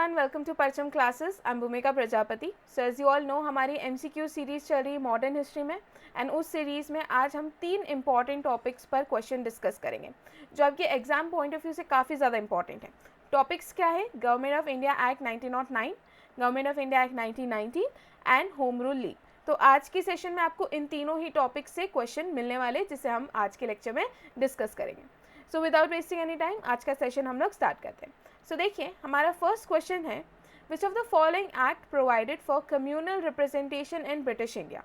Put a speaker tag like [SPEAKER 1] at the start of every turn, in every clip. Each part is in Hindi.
[SPEAKER 1] everyone, welcome to Parcham classes. I am Bhumika Prajapati. So as you all know हमारी MCQ सीरीज़ चल रही है मॉडर्न हिस्ट्री में, एंड उस सीरीज़ में आज हम 3 इंपॉर्टेंट टॉपिक्स पर क्वेश्चन डिस्कस करेंगे जो आपके एग्जाम पॉइंट ऑफ व्यू से काफ़ी ज़्यादा इंपॉर्टेंट है। टॉपिक्स क्या है? Government of India act 1909, government of India act 1919 and home rule league. तो आज की सेशन में आपको इन तीनों ही टॉपिक्स से क्वेश्चन मिलने वाले, जिसे हम आज के लेक्चर में डिस्कस करेंगे। So without wasting any time आज का सेशन हम लोग स्टार्ट करते हैं। सो देखिए, हमारा फर्स्ट क्वेश्चन है, which of the following act provided for communal representation in British India?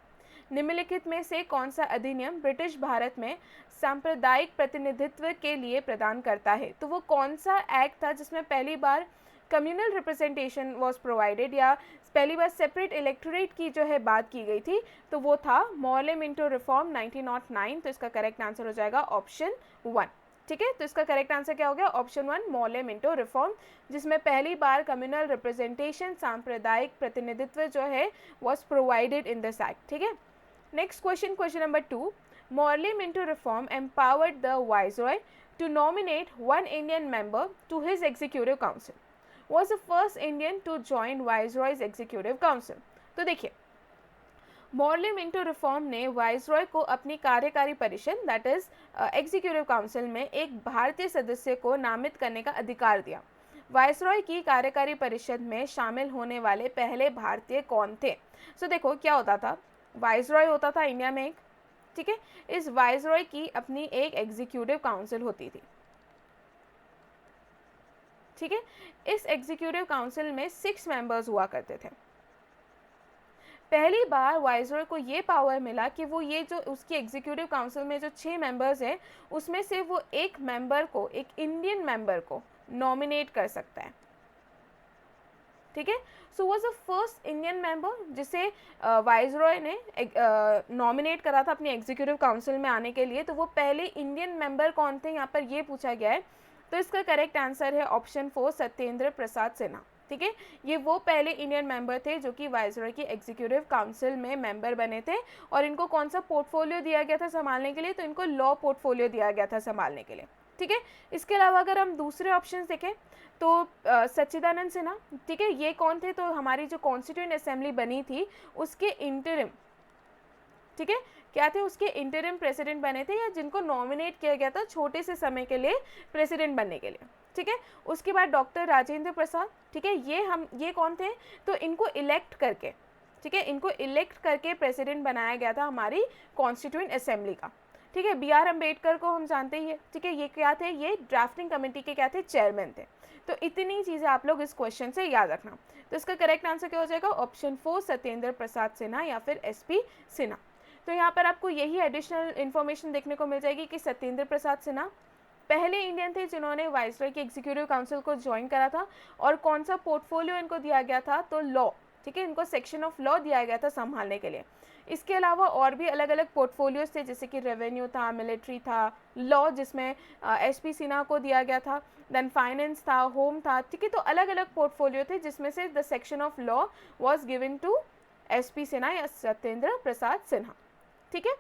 [SPEAKER 1] निम्नलिखित में से कौन सा अधिनियम ब्रिटिश भारत में सांप्रदायिक प्रतिनिधित्व के लिए प्रदान करता है? तो वो कौन सा एक्ट था जिसमें पहली बार कम्युनल रिप्रेजेंटेशन वॉज प्रोवाइडेड, या पहली बार सेपरेट इलेक्टोरेट की जो है बात की गई थी? तो वो था मॉर्ले मिंटो रिफॉर्म 1909। तो इसका करेक्ट आंसर हो जाएगा ऑप्शन 1। ठीक है, तो इसका करेक्ट आंसर क्या हो गया? ऑप्शन 1, मॉर्ले मिंटो रिफॉर्म, जिसमें पहली बार कम्युनल रिप्रेजेंटेशन, सांप्रदायिक प्रतिनिधित्व जो है was provided in this act. ठीक है, next question, question number 2, Morley Minto reform empowered the viceroy to nominate one Indian member to his executive council, was the first Indian to join viceroy's executive council. तो देखिए, मॉर्ले मिंटो रिफॉर्म ने वाइसरॉय को अपनी कार्यकारी परिषद, दैट इज एग्जीक्यूटिव काउंसिल में एक भारतीय सदस्य को नामित करने का अधिकार दिया। वाइसरॉय की कार्यकारी परिषद में शामिल होने वाले पहले भारतीय कौन थे? सो देखो, क्या होता था, वाइसरॉय होता था इंडिया में एक, ठीक है, इस वाइसरॉय की अपनी एक एग्जीक्यूटिव काउंसिल होती थी। ठीक है, इस एग्जीक्यूटिव काउंसिल में 6 मेंबर्स हुआ करते थे। पहली बार वाइसरॉय को ये पावर मिला कि वो ये जो उसकी एग्जीक्यूटिव काउंसिल में जो 6 मेंबर्स हैं, उसमें से वो एक मेंबर को, एक इंडियन मेंबर को नॉमिनेट कर सकता है। ठीक है, so was the first Indian member जिसे वाइसरॉय ने नॉमिनेट करा था अपनी एग्जीक्यूटिव काउंसिल में आने के लिए। तो वो पहले इंडियन मेंबर कौन थे, यहाँ पर ये पूछा गया है। तो इसका करेक्ट आंसर है ऑप्शन 4, सत्येंद्र प्रसाद सिन्हा। ठीक है, ये वो पहले इंडियन मेंबर थे जो कि वाइसरॉय की एग्जीक्यूटिव काउंसिल में मेंबर बने थे। और इनको कौन सा पोर्टफोलियो दिया गया था संभालने के लिए? तो इनको लॉ पोर्टफोलियो दिया गया था संभालने के लिए। ठीक है, इसके अलावा अगर हम दूसरे ऑप्शन देखें तो सच्चिदानंद सिन्हा, ठीक है, ये कौन थे? तो हमारी जो कॉन्स्टिट्यूएंट असेंबली बनी थी उसके इंटरिम, ठीक है, क्या थे? उसके इंटरिम प्रेसिडेंट बने थे, या जिनको नॉमिनेट किया गया था छोटे से समय के लिए प्रेसिडेंट बनने के लिए। ठीक है, उसके बाद डॉक्टर राजेंद्र प्रसाद, ठीक है, ये कौन थे? तो इनको इलेक्ट करके, ठीक है, इनको इलेक्ट करके प्रेसिडेंट बनाया गया था हमारी कॉन्स्टिट्यूएंट असेंबली का। ठीक है, BR अम्बेडकर को हम जानते ही है। ठीक है, ये क्या थे? ये ड्राफ्टिंग कमेटी के क्या थे? चेयरमैन थे। तो इतनी चीज़ें आप लोग इस क्वेश्चन से याद रखना। तो इसका करेक्ट आंसर क्या हो जाएगा? ऑप्शन 4, सत्येंद्र प्रसाद सिन्हा या फिर SP सिन्हा। तो यहाँ पर आपको यही एडिशनल इन्फॉर्मेशन देखने को मिल जाएगी कि सत्येंद्र प्रसाद सिन्हा पहले इंडियन थे जिन्होंने वाइसरॉय की एग्जीक्यूटिव काउंसिल को ज्वाइन करा था। और कौन सा पोर्टफोलियो इनको दिया गया था? तो लॉ, ठीक है, इनको सेक्शन ऑफ लॉ दिया गया था संभालने के लिए। इसके अलावा और भी अलग अलग पोर्टफोलियोज थे, जैसे कि रेवेन्यू था, मिलिट्री था, लॉ जिसमें SP सिन्हा को दिया गया था, देन फाइनेंस था, होम था। ठीक है, तो अलग अलग पोर्टफोलियो थे जिसमें से the section of law was given to SP Sinha या सत्येंद्र प्रसाद सिन्हा। ठीक है,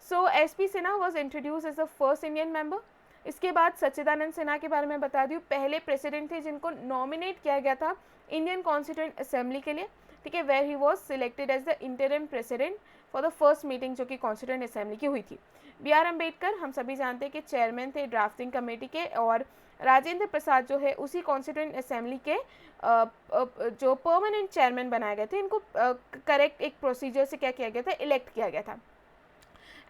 [SPEAKER 1] so SP Sinha was introduce as the first Indian member. इसके बाद सच्चिदानंद सिन्हा के बारे में बता दूँ, पहले प्रेसिडेंट थे जिनको नॉमिनेट किया गया था इंडियन कॉन्स्टिट्यूएंट असेंबली के लिए। ठीक है, where he was selected as the interim president for the first meeting जो कि कॉन्स्टिट्यूएंट असेंबली की हुई थी। BR अम्बेडकर हम सभी जानते हैं कि चेयरमैन थे ड्राफ्टिंग कमेटी के, और राजेंद्र प्रसाद जो है उसी कॉन्स्टिट्यूएंट असेंबली के जो परमानेंट चेयरमैन बनाए गए थे। इनको करेक्ट एक प्रोसीजर से क्या किया गया था? इलेक्ट किया गया था।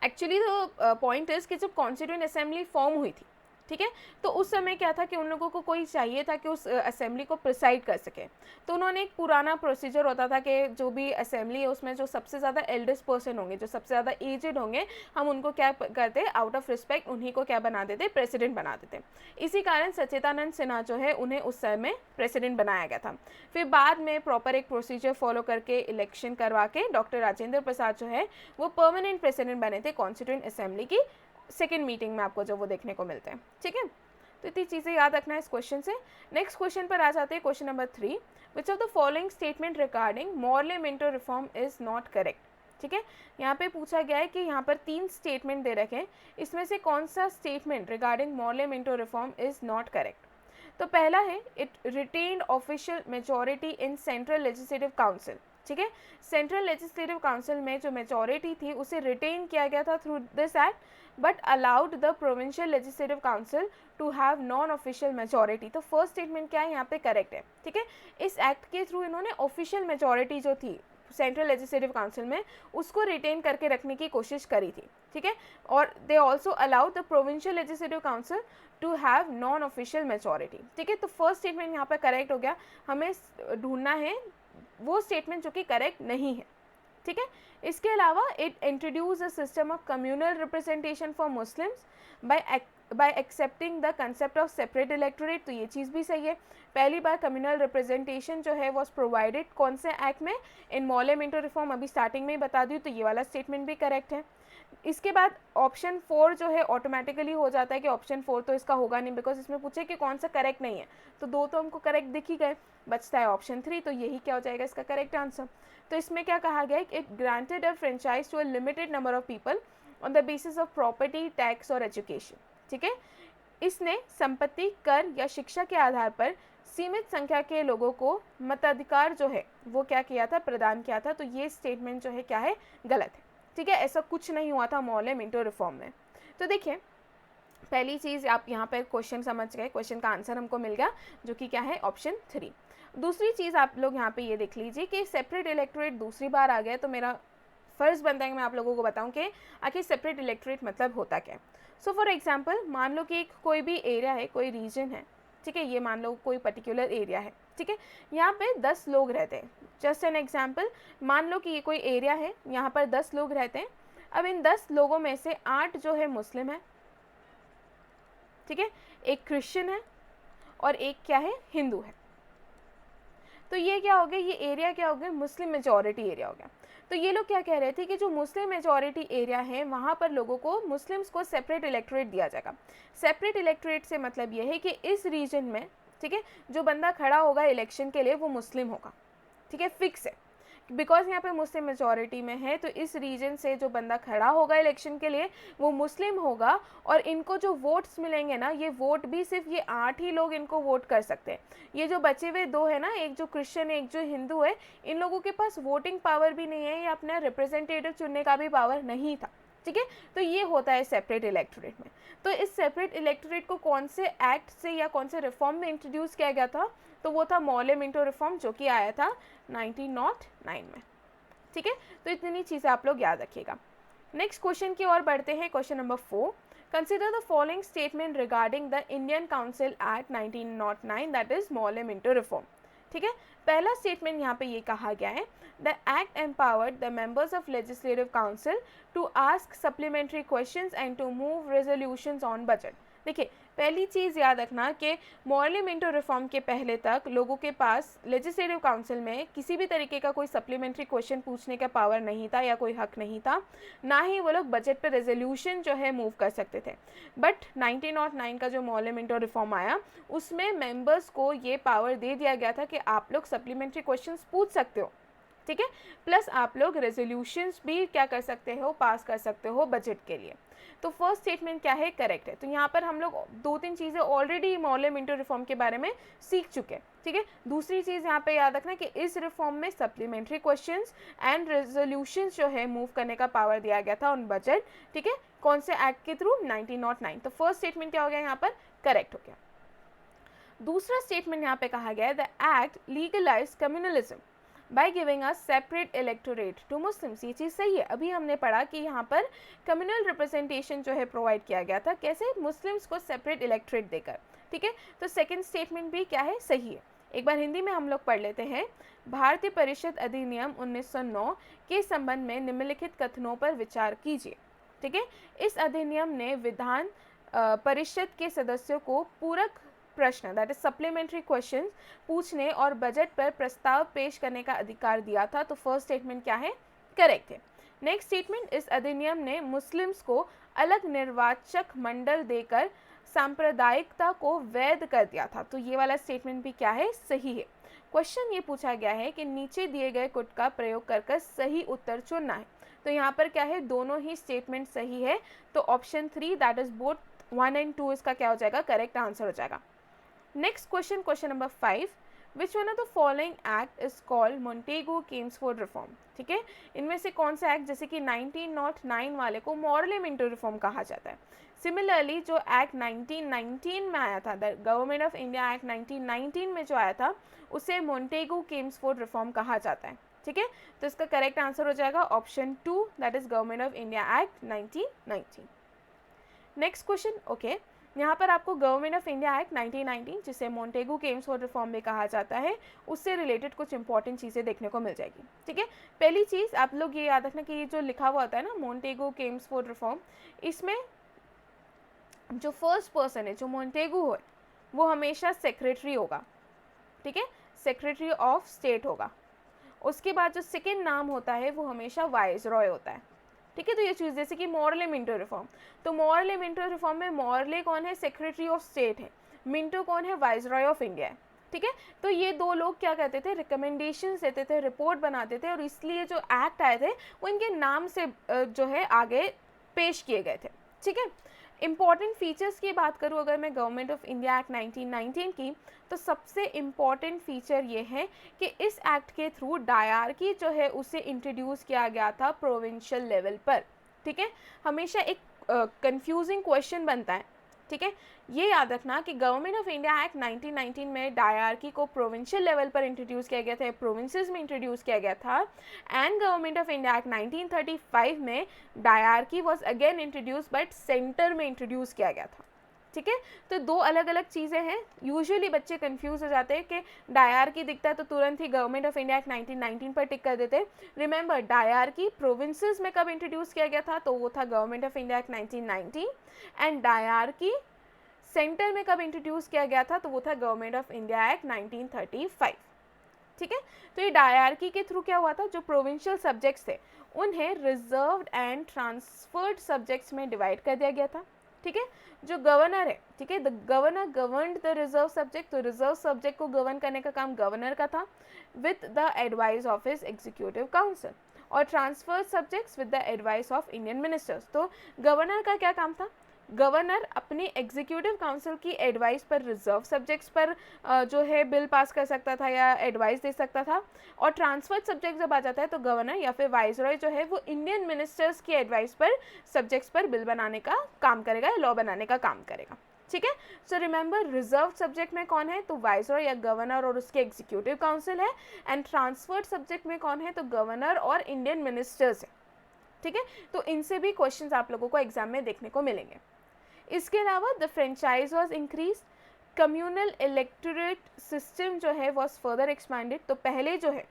[SPEAKER 1] एक्चुअली तो पॉइंट इज कि जब कॉन्स्टिट्यूएंट असेंबली फॉर्म हुई थी, ठीक है, तो उस समय क्या था कि उन लोगों को कोई चाहिए था कि उस असेंबली को प्रिसाइड कर सके। तो उन्होंने एक पुराना प्रोसीजर होता था कि जो भी असेंबली है उसमें जो सबसे ज़्यादा एल्डेस्ट पर्सन होंगे, जो सबसे ज़्यादा एजेड होंगे, हम उनको क्या करते? आउट ऑफ रिस्पेक्ट उन्हीं को क्या बना देते? प्रेसिडेंट बना देते। इसी कारण सच्चिदानंद सिन्हा जो है उन्हें उस समय प्रेसिडेंट बनाया गया था। फिर बाद में प्रॉपर एक प्रोसीजर फॉलो करके इलेक्शन करवा के डॉक्टर राजेंद्र प्रसाद जो है वो परमानेंट प्रेसिडेंट बने थे कॉन्स्टिट्यूएंट असेंबली की सेकेंड मीटिंग में आपको जो वो देखने को मिलते हैं। ठीक है, तो इतनी चीज़ें याद रखना है इस क्वेश्चन से। नेक्स्ट क्वेश्चन पर आ जाते हैं, question number 3, which of the following statement regarding Morley Minto reform is not correct? ठीक है, यहाँ पे पूछा गया है कि यहाँ पर 3 स्टेटमेंट दे रखे हैं, इसमें से कौन सा statement regarding Morley Minto reform is not correct? तो पहला है it retained official majority in central legislative council, ठीक है। सेंट्रल लेजिस्लेटिव काउंसिल में जो मेजॉरिटी थी उसे रिटेन किया गया था through this act, but allowed the provincial legislative council to have non official majority. तो फर्स्ट स्टेटमेंट क्या है यहाँ पे करेक्ट है, ठीक है। इस एक्ट के थ्रू इन्होंने ऑफिशियल मेजॉरिटी जो थी सेंट्रल लेजिस्लेटिव काउंसिल में उसको रिटेन करके रखने की कोशिश करी थी, ठीक है। और they also allowed the provincial legislative council to have non official majority, ठीक है। तो फर्स्ट स्टेटमेंट यहाँ पे करेक्ट हो गया। हमें ढूंढना है वो स्टेटमेंट जो कि करेक्ट नहीं है, ठीक है। इसके अलावा it introduce a system of communal representation for Muslims bye accepting the concept of separate electorate. तो ये चीज़ भी सही है। पहली बार कम्युनल रिप्रेजेंटेशन जो है वॉज प्रोवाइडेड कौन से एक्ट में, इन मॉले मिंटो रिफॉर्म, अभी स्टार्टिंग में ही बता दी, तो ये वाला स्टेटमेंट भी करेक्ट है। इसके बाद ऑप्शन 4 जो है ऑटोमेटिकली हो जाता है कि ऑप्शन 4 तो इसका होगा नहीं, बिकॉज इसमें पूछे कि कौन सा करेक्ट नहीं है, तो 2 तो हमको करेक्ट दिख ही गए, बचता है ऑप्शन 3, तो यही क्या हो जाएगा इसका करेक्ट आंसर। तो इसमें क्या कहा गया है कि it granted a franchise to a limited number of people on the basis of property, tax और एजुकेशन, ठीक है। इसने संपत्ति, कर या शिक्षा के आधार पर सीमित संख्या के लोगों को मताधिकार जो है वो क्या किया था, प्रदान किया था। तो ये स्टेटमेंट जो है क्या है, गलत है, ठीक है। ऐसा कुछ नहीं हुआ था मॉले मिंटो रिफॉर्म में। तो देखिए पहली चीज़ आप यहाँ पर क्वेश्चन समझ गए, क्वेश्चन का आंसर हमको मिल गया जो कि क्या है ऑप्शन 3। दूसरी चीज़ आप लोग यहाँ पे ये देख लीजिए कि सेपरेट इलेक्टोरेट दूसरी बार आ गया, तो मेरा फ़र्ज़ बनता है कि मैं आप लोगों को बताऊं कि आखिर सेपरेट इलेक्टोरेट मतलब होता क्या है। सो फॉर एग्जांपल मान लो कि कोई भी एरिया है, कोई रीजन है, ठीक है, ये मान लो कोई पर्टिकुलर एरिया है, ठीक है, यहाँ पे 10 लोग रहते हैं। जस्ट एन एग्जांपल, मान लो कि ये कोई एरिया है, यहाँ पर 10 लोग रहते हैं। अब इन 10 लोगों में से 8 जो है मुस्लिम है, ठीक है, एक क्रिश्चियन है और एक क्या है, हिंदू है। तो ये क्या हो गया, ये एरिया क्या हो गया, मुस्लिम मेजॉरिटी एरिया हो गया। तो ये लोग क्या कह रहे थे कि जो मुस्लिम मेजॉरिटी एरिया है वहाँ पर लोगों को, मुस्लिम्स को सेपरेट इलेक्टोरेट दिया जाएगा। सेपरेट इलेक्टोरेट से मतलब ये है कि इस रीजन में, ठीक है, जो बंदा खड़ा होगा इलेक्शन के लिए वो मुस्लिम होगा, ठीक है, फिक्स है। बिकॉज यहाँ पे मुस्लिम मेजॉरिटी में है तो इस रीजन से जो बंदा खड़ा होगा इलेक्शन के लिए वो मुस्लिम होगा। और इनको जो वोट्स मिलेंगे ना, ये वोट भी सिर्फ ये 8 ही लोग इनको वोट कर सकते हैं। ये जो बचे हुए 2 है ना, एक जो क्रिश्चियन है एक जो हिंदू है, इन लोगों के पास वोटिंग पावर भी नहीं है या अपना रिप्रेजेंटेटिव चुनने का भी पावर नहीं था, ठीक है। तो ये होता है सेपरेट इलेक्टोरेट में। तो इस सेपरेट इलेक्टोरेट को कौन से एक्ट से या कौन से रिफॉर्म में इंट्रोड्यूस किया गया था, तो वो था मॉले मिंटो रिफॉर्म जो कि आया था 1909 में, ठीक है। तो इतनी चीज़ें आप लोग याद रखिएगा। नेक्स्ट क्वेश्चन की ओर बढ़ते हैं, question number 4। Consider the following statement regarding the Indian council act 1909 that is Morley Minto reform, ठीक है। पहला स्टेटमेंट यहाँ पे ये कहा गया है, the act empowered the members of legislative council to ask supplementary questions and to move resolutions on budget. देखिए पहली चीज़ याद रखना कि मॉले मिंटो रिफॉर्म के पहले तक लोगों के पास लेजिस्लेटिव काउंसिल में किसी भी तरीके का कोई सप्लीमेंट्री क्वेश्चन पूछने का पावर नहीं था या कोई हक नहीं था, ना ही वो लोग बजट पर रेजोल्यूशन जो है मूव कर सकते थे। बट 1909 का जो मॉले मिंटो रिफॉर्म आया उसमें मेंबर्स को ये पावर दे दिया गया था कि आप लोग सप्लीमेंट्री क्वेश्चंस पूछ सकते हो, ठीक है, प्लस आप लोग रेजोल्यूशंस भी क्या कर सकते हो, पास कर सकते हो बजट के लिए। तो फर्स्ट स्टेटमेंट क्या है, करेक्ट है। तो यहाँ पर हम लोग 2-3 चीज़ें ऑलरेडी मॉले मिंटो रिफॉर्म के बारे में सीख चुके हैं, ठीक है। दूसरी चीज़ यहाँ पे याद रखना कि इस रिफॉर्म में सप्लीमेंट्री क्वेश्चंस एंड रेजोल्यूशंस जो है मूव करने का पावर दिया गया था ऑन बजट, ठीक है, कौन से एक्ट के थ्रू, 1909। तो फर्स्ट स्टेटमेंट क्या हो गया यहाँ पर, करेक्ट हो गया। दूसरा स्टेटमेंट यहाँ पे कहा गया है, the act legalise communalism by giving a separate electorate to Muslims. ये चीज़ सही है। अभी हमने पढ़ा कि यहाँ पर कम्युनल रिप्रेजेंटेशन जो है प्रोवाइड किया गया था, कैसे, मुस्लिम्स को सेपरेट इलेक्टोरेट देकर, ठीक है। तो सेकंड स्टेटमेंट भी क्या है, सही है। एक बार हिंदी में हम लोग पढ़ लेते हैं। भारतीय परिषद अधिनियम 1909 के संबंध में निम्नलिखित कथनों पर विचार कीजिए, ठीक है। इस अधिनियम ने विधान परिषद के सदस्यों को पूरक प्रश्न दैट इज सप्लीमेंट्री क्वेश्चंस पूछने और बजट पर प्रस्ताव पेश करने का अधिकार दिया था। तो फर्स्ट स्टेटमेंट क्या है, करेक्ट है। नेक्स्ट स्टेटमेंट, इस अधिनियम ने मुस्लिम्स को अलग निर्वाचक मंडल देकर सांप्रदायिकता को वैध कर दिया था। तो ये वाला स्टेटमेंट भी क्या है, सही है। क्वेश्चन ये पूछा गया है कि नीचे दिए गए कुट का प्रयोग कर सही उत्तर चुनना है। तो यहाँ पर क्या है, दोनों ही स्टेटमेंट सही है। तो option 3 that is both 1 and 2 इसका क्या हो जाएगा, करेक्ट आंसर हो जाएगा। Next question, question number 5, which one of the following act is called Montague Kingsford reform? ठीक है, इनमें से कौन सा एक्ट, जैसे कि 1909 वाले को मॉरले मिंटो रिफॉर्म कहा जाता है। सिमिलरली जो एक्ट 1919 में आया था, the government of India act 1919 में जो आया था, उसे मोंटेगो किंग्सफोर्ड रिफॉर्म कहा जाता है। ठीक है, तो इसका करेक्ट आंसर हो जाएगा option 2, that is government of India act 1919। Next question, okay, यहाँ पर आपको गवर्नमेंट ऑफ इंडिया एक्ट 1919, जिसे मोंटेगो किंग्सफोर्ड रिफॉर्म भी कहा जाता है, उससे रिलेटेड कुछ इंपॉर्टेंट चीज़ें देखने को मिल जाएगी। ठीक है, पहली चीज़ आप लोग ये याद रखना कि ये जो लिखा हुआ होता है ना मोंटेगो किंग्सफोर्ड रिफॉर्म, इसमें जो फर्स्ट पर्सन है, जो मोंटेगो है, वो हमेशा सेक्रेटरी होगा। ठीक है, सेक्रेटरी ऑफ स्टेट होगा। उसके बाद जो सेकेंड नाम होता है वो हमेशा वाइसरॉय होता है। ठीक है, तो ये चीज़ जैसे कि मॉरले मिंटो रिफॉर्म, तो मॉरले मिंटो रिफॉर्म में मॉरले कौन है, सेक्रेटरी ऑफ स्टेट है, मिंटो कौन है, वाइसरॉय ऑफ इंडिया है। ठीक है, तो ये दो लोग क्या कहते थे, रिकमेंडेशंस देते थे, रिपोर्ट बनाते थे, और इसलिए जो एक्ट आए थे वो इनके नाम से जो है आगे पेश किए गए थे। ठीक है, इम्पॉर्टेंट फीचर्स की बात करूँ अगर मैं गवर्नमेंट ऑफ इंडिया एक्ट 1919 की, तो सबसे इम्पॉर्टेंट फीचर ये है कि इस एक्ट के थ्रू डायरकी जो है उसे इंट्रोड्यूस किया गया था प्रोविंशियल लेवल पर। ठीक है, हमेशा एक कंफ्यूजिंग क्वेश्चन बनता है। ठीक है, ये याद रखना कि गवर्नमेंट ऑफ इंडिया एक्ट 1919 में डायरकी को प्रोविंशियल लेवल पर इंट्रोड्यूस किया गया था, प्रोविंसेस में इंट्रोड्यूस किया गया था, and government of India act 1935 में dyarchy was again introduce but centre में इंट्रोड्यूस किया गया था। ठीक है, तो दो अलग अलग चीज़ें हैं। यूजुअली बच्चे कंफ्यूज हो जाते हैं कि डायरकी दिखता है तो तुरंत ही गवर्नमेंट ऑफ इंडिया एक्ट 1919 पर टिक कर देते। रिमेंबर, डायरकी प्रोविंसेस में कब इंट्रोड्यूस किया गया था, तो वो था government of India act 1919, and dyarchy centre में कब इंट्रोड्यूस किया गया था, तो वो था गवर्नमेंट ऑफ इंडिया एक्ट 1935। ठीक है, तो ये डायरकी के थ्रू क्या हुआ था, जो प्रोविंशियल सब्जेक्ट्स थे उन्हें रिजर्व्ड एंड ट्रांसफर्ड सब्जेक्ट्स में डिवाइड कर दिया गया था। ठीक है, जो गवर्नर है, ठीक है, the governor governed the reserve subject, तो रिजर्व सब्जेक्ट को गवर्न करने का काम गवर्नर का था with the advice of his executive council, और transfer subjects with the advice of Indian ministers. तो गवर्नर का क्या काम था, गवर्नर अपनी एग्जीक्यूटिव काउंसिल की एडवाइस पर रिजर्व सब्जेक्ट्स पर जो है बिल पास कर सकता था या एडवाइस दे सकता था, और ट्रांसफर्ड सब्जेक्ट जब आ जाता है तो गवर्नर या फिर वाइसरॉय जो है वो इंडियन मिनिस्टर्स की एडवाइस पर सब्जेक्ट्स पर बिल बनाने का काम करेगा, लॉ बनाने का काम करेगा। ठीक है, सो रिमेंबर, रिजर्व सब्जेक्ट में कौन है, तो वाइसरॉय या गवर्नर और उसके एग्जीक्यूटिव काउंसिल है, एंड ट्रांसफर्ड सब्जेक्ट में कौन है, तो गवर्नर और इंडियन मिनिस्टर्स है। ठीक है, तो इनसे भी क्वेश्चंस आप लोगों को एग्जाम में देखने को मिलेंगे। इसके अलावा the franchise was increase, communal electorate system जो है वॉज फर्दर एक्सपैंडेड। तो पहले जो है,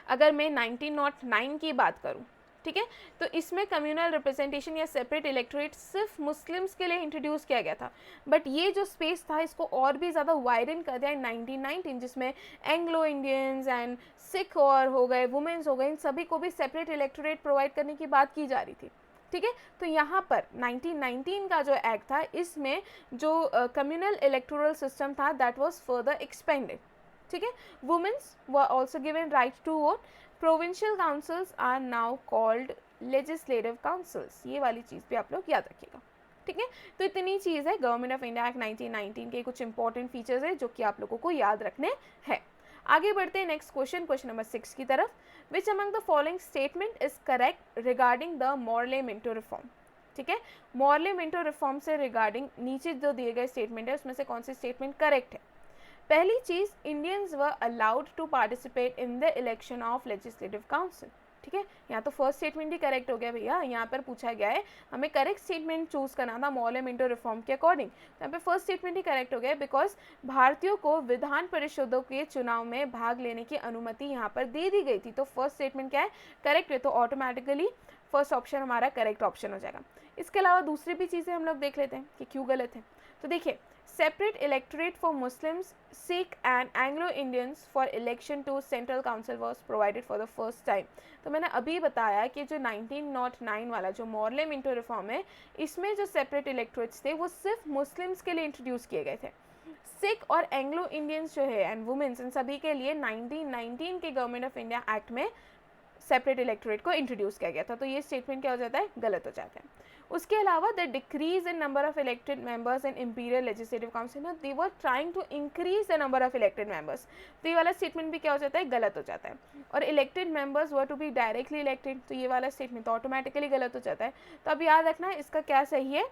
[SPEAKER 1] अगर मैं 1909 की बात करूं, ठीक है, तो इसमें कम्युनल रिप्रेजेंटेशन या सेपरेट इलेक्टोरेट सिर्फ मुस्लिम्स के लिए इंट्रोड्यूस किया गया था, बट ये जो स्पेस था इसको और भी ज़्यादा वाइडन कर दिया 1919, जिसमें एंग्लो इंडियंस एंड सिख और हो गए, वुमेन्स हो गए, इन सभी को भी सेपरेट इलेक्टोरेट प्रोवाइड करने की बात की जा रही थी। ठीक है, तो यहाँ पर 1919 का जो एक्ट था, इसमें जो कम्युनल इलेक्टोरल सिस्टम था दैट वाज फर्दर एक्सपेंडेड। ठीक है, women's were also given right to vote, provincial councils are now called legislative councils. ये वाली चीज़ भी आप लोग याद रखिएगा। ठीक है, तो इतनी चीज़ है गवर्नमेंट ऑफ इंडिया एक्ट 1919 के कुछ इंपॉर्टेंट फीचर्स है जो कि आप लोगों को याद रखने हैं। आगे बढ़ते हैं नेक्स्ट क्वेश्चन, क्वेश्चन नंबर 6 की तरफ। Which among the following statement is correct regarding the Morley Minto reform? ठीक है, मॉरले मिंटो रिफॉर्म से रिगार्डिंग नीचे जो दिए गए स्टेटमेंट है उसमें से कौन सी स्टेटमेंट करेक्ट है? पहली चीज, Indians were allowed to participate in the election of legislative council. ठीक है, यहाँ तो फर्स्ट स्टेटमेंट ही करेक्ट हो गया भैया। यहाँ पर पूछा गया है हमें करेक्ट स्टेटमेंट चूज करना था मॉरले मिंटो रिफॉर्म के अकॉर्डिंग, तो यहाँ पे फर्स्ट स्टेटमेंट ही करेक्ट हो गया बिकॉज भारतीयों को विधान परिषदों के चुनाव में भाग लेने की अनुमति यहाँ पर दे दी गई थी। तो फर्स्ट स्टेटमेंट क्या है, करेक्ट है, तो ऑटोमेटिकली फर्स्ट ऑप्शन हमारा करेक्ट ऑप्शन हो जाएगा। इसके अलावा दूसरी भी चीज़ें हम लोग देख लेते हैं कि क्यों गलत है। तो देखिए, separate electorate for Muslims, Sikh and Anglo-Indians for election to Central Council was provided for the first time। तो मैंने अभी बताया कि जो 1909 वाला जो मॉरले मिंटो रिफॉर्म है, इसमें जो सेपरेट इलेक्टोरेट्स थे वो सिर्फ मुस्लिम्स के लिए इंट्रोड्यूस किए गए थे। सिख और एंग्लो इंडियंस जो है एंड वुमेन्स, इन सभी के लिए 1919 के गवर्नमेंट ऑफ इंडिया एक्ट में सेपरेट इलेक्टोरेट को इंट्रोड्यूस किया गया था। तो ये स्टेटमेंट क्या हो जाता है, गलत हो जाता है। उसके अलावा the decrease in number of elected members in imperial legislative council, they were trying to increase the number of elected members, तो ये वाला स्टेटमेंट भी क्या हो जाता है, गलत हो जाता है। और elected members were to be directly elected, तो ये वाला स्टेटमेंट तो ऑटोमेटिकली गलत हो जाता है। तो अब याद रखना इसका क्या सही है,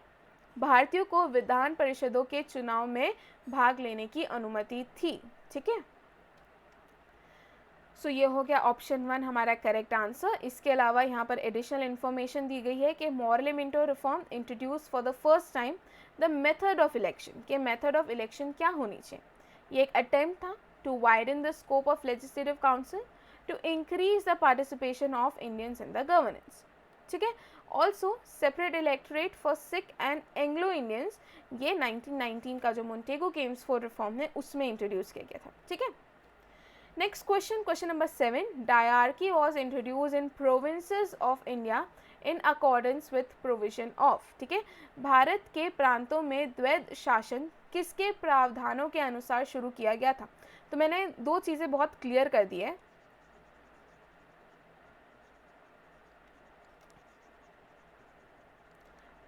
[SPEAKER 1] भारतीयों को विधान परिषदों के चुनाव में भाग लेने की अनुमति थी। ठीक है, सो ये हो गया ऑप्शन 1 हमारा करेक्ट आंसर। इसके अलावा यहाँ पर एडिशनल इन्फॉर्मेशन दी गई है कि Morley Minto reform introduce for the first time the method of election, के मेथड ऑफ इलेक्शन क्या होनी चाहिए। ये एक अटेम्प्ट था to widen the scope of legislative council to increase the participation of Indians in the governance. ठीक है, also separate electorate for Sikh and Anglo Indians, ये 1919 का जो मोंटेगो केम्स फॉर रिफॉर्म है उसमें इंट्रोड्यूस किया गया था। ठीक है, next question, question number 7, dyarchy was introduce in provinces of India in accordance with provision of. ठीक है, भारत के प्रांतों में द्वैध शासन किसके प्रावधानों के अनुसार शुरू किया गया था। तो मैंने दो चीज़ें बहुत क्लियर कर दी है।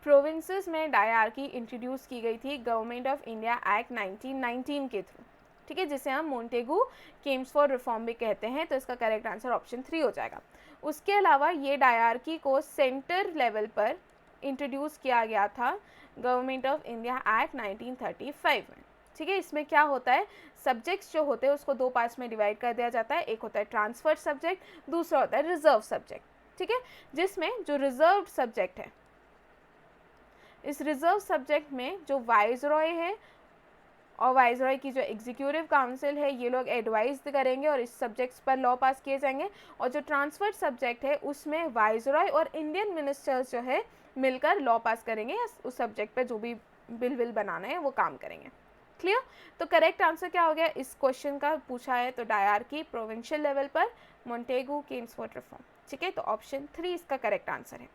[SPEAKER 1] प्रोविंसेस में डायरकी इंट्रोड्यूस की गई थी गवर्नमेंट ऑफ इंडिया एक्ट 1919 के थ्रू। ठीक है, जिसे हम मोंटेगू केम्स फॉर रिफॉर्म भी कहते हैं, तो इसका करेक्ट आंसर ऑप्शन 3 हो जाएगा। उसके अलावा ये डायरकी को सेंटर लेवल पर इंट्रोड्यूस किया गया था गवर्नमेंट ऑफ इंडिया एक्ट 1935 में। ठीक है, इसमें क्या होता है, सब्जेक्ट्स जो होते हैं उसको दो पार्ट्स में डिवाइड कर दिया जाता है, एक होता है ट्रांसफर सब्जेक्ट, दूसरा होता है रिजर्व सब्जेक्ट। ठीक है, जिसमें जो रिजर्व सब्जेक्ट है, इस रिजर्व सब्जेक्ट में जो वाइसरॉय है और वाइसरॉय की जो एग्जीक्यूटिव काउंसिल है, ये लोग एडवाइस करेंगे और इस सब्जेक्ट्स पर लॉ पास किए जाएंगे। और जो ट्रांसफर सब्जेक्ट है उसमें वाइसरॉय और इंडियन मिनिस्टर्स जो है मिलकर लॉ पास करेंगे, उस सब्जेक्ट पर जो भी बिल बनाना है वो काम करेंगे। क्लियर, तो करेक्ट आंसर क्या हो गया इस क्वेश्चन का पूछा है, तो डायरकी प्रोविंशियल लेवल पर, मोंटेगू केम्स फॉर रिफॉर्म। ठीक है, तो ऑप्शन 3 इसका करेक्ट आंसर है।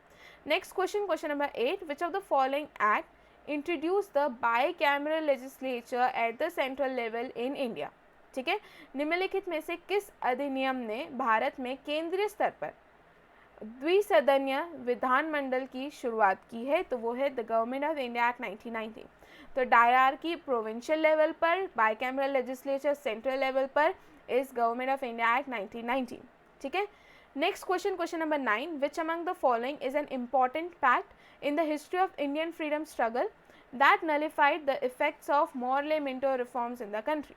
[SPEAKER 1] Next question, question number 8, which of the following act introduce the bicameral legislature at the central level in India। ठीक है, निम्नलिखित में से किस अधिनियम ने भारत में केंद्रीय स्तर पर द्विसदनीय विधानमंडल की शुरुआत की है, तो वो है the government of India act 1919। तो डायरकी प्रोविंशियल लेवल पर, बाइकैमरल लेजिस्लेचर सेंट्रल लेवल पर, is government of India act 1919। ठीक है, next question, question number 9, which among the following is an important fact in the history of Indian freedom struggle that nullified the effects of Morley Minto reforms in the country।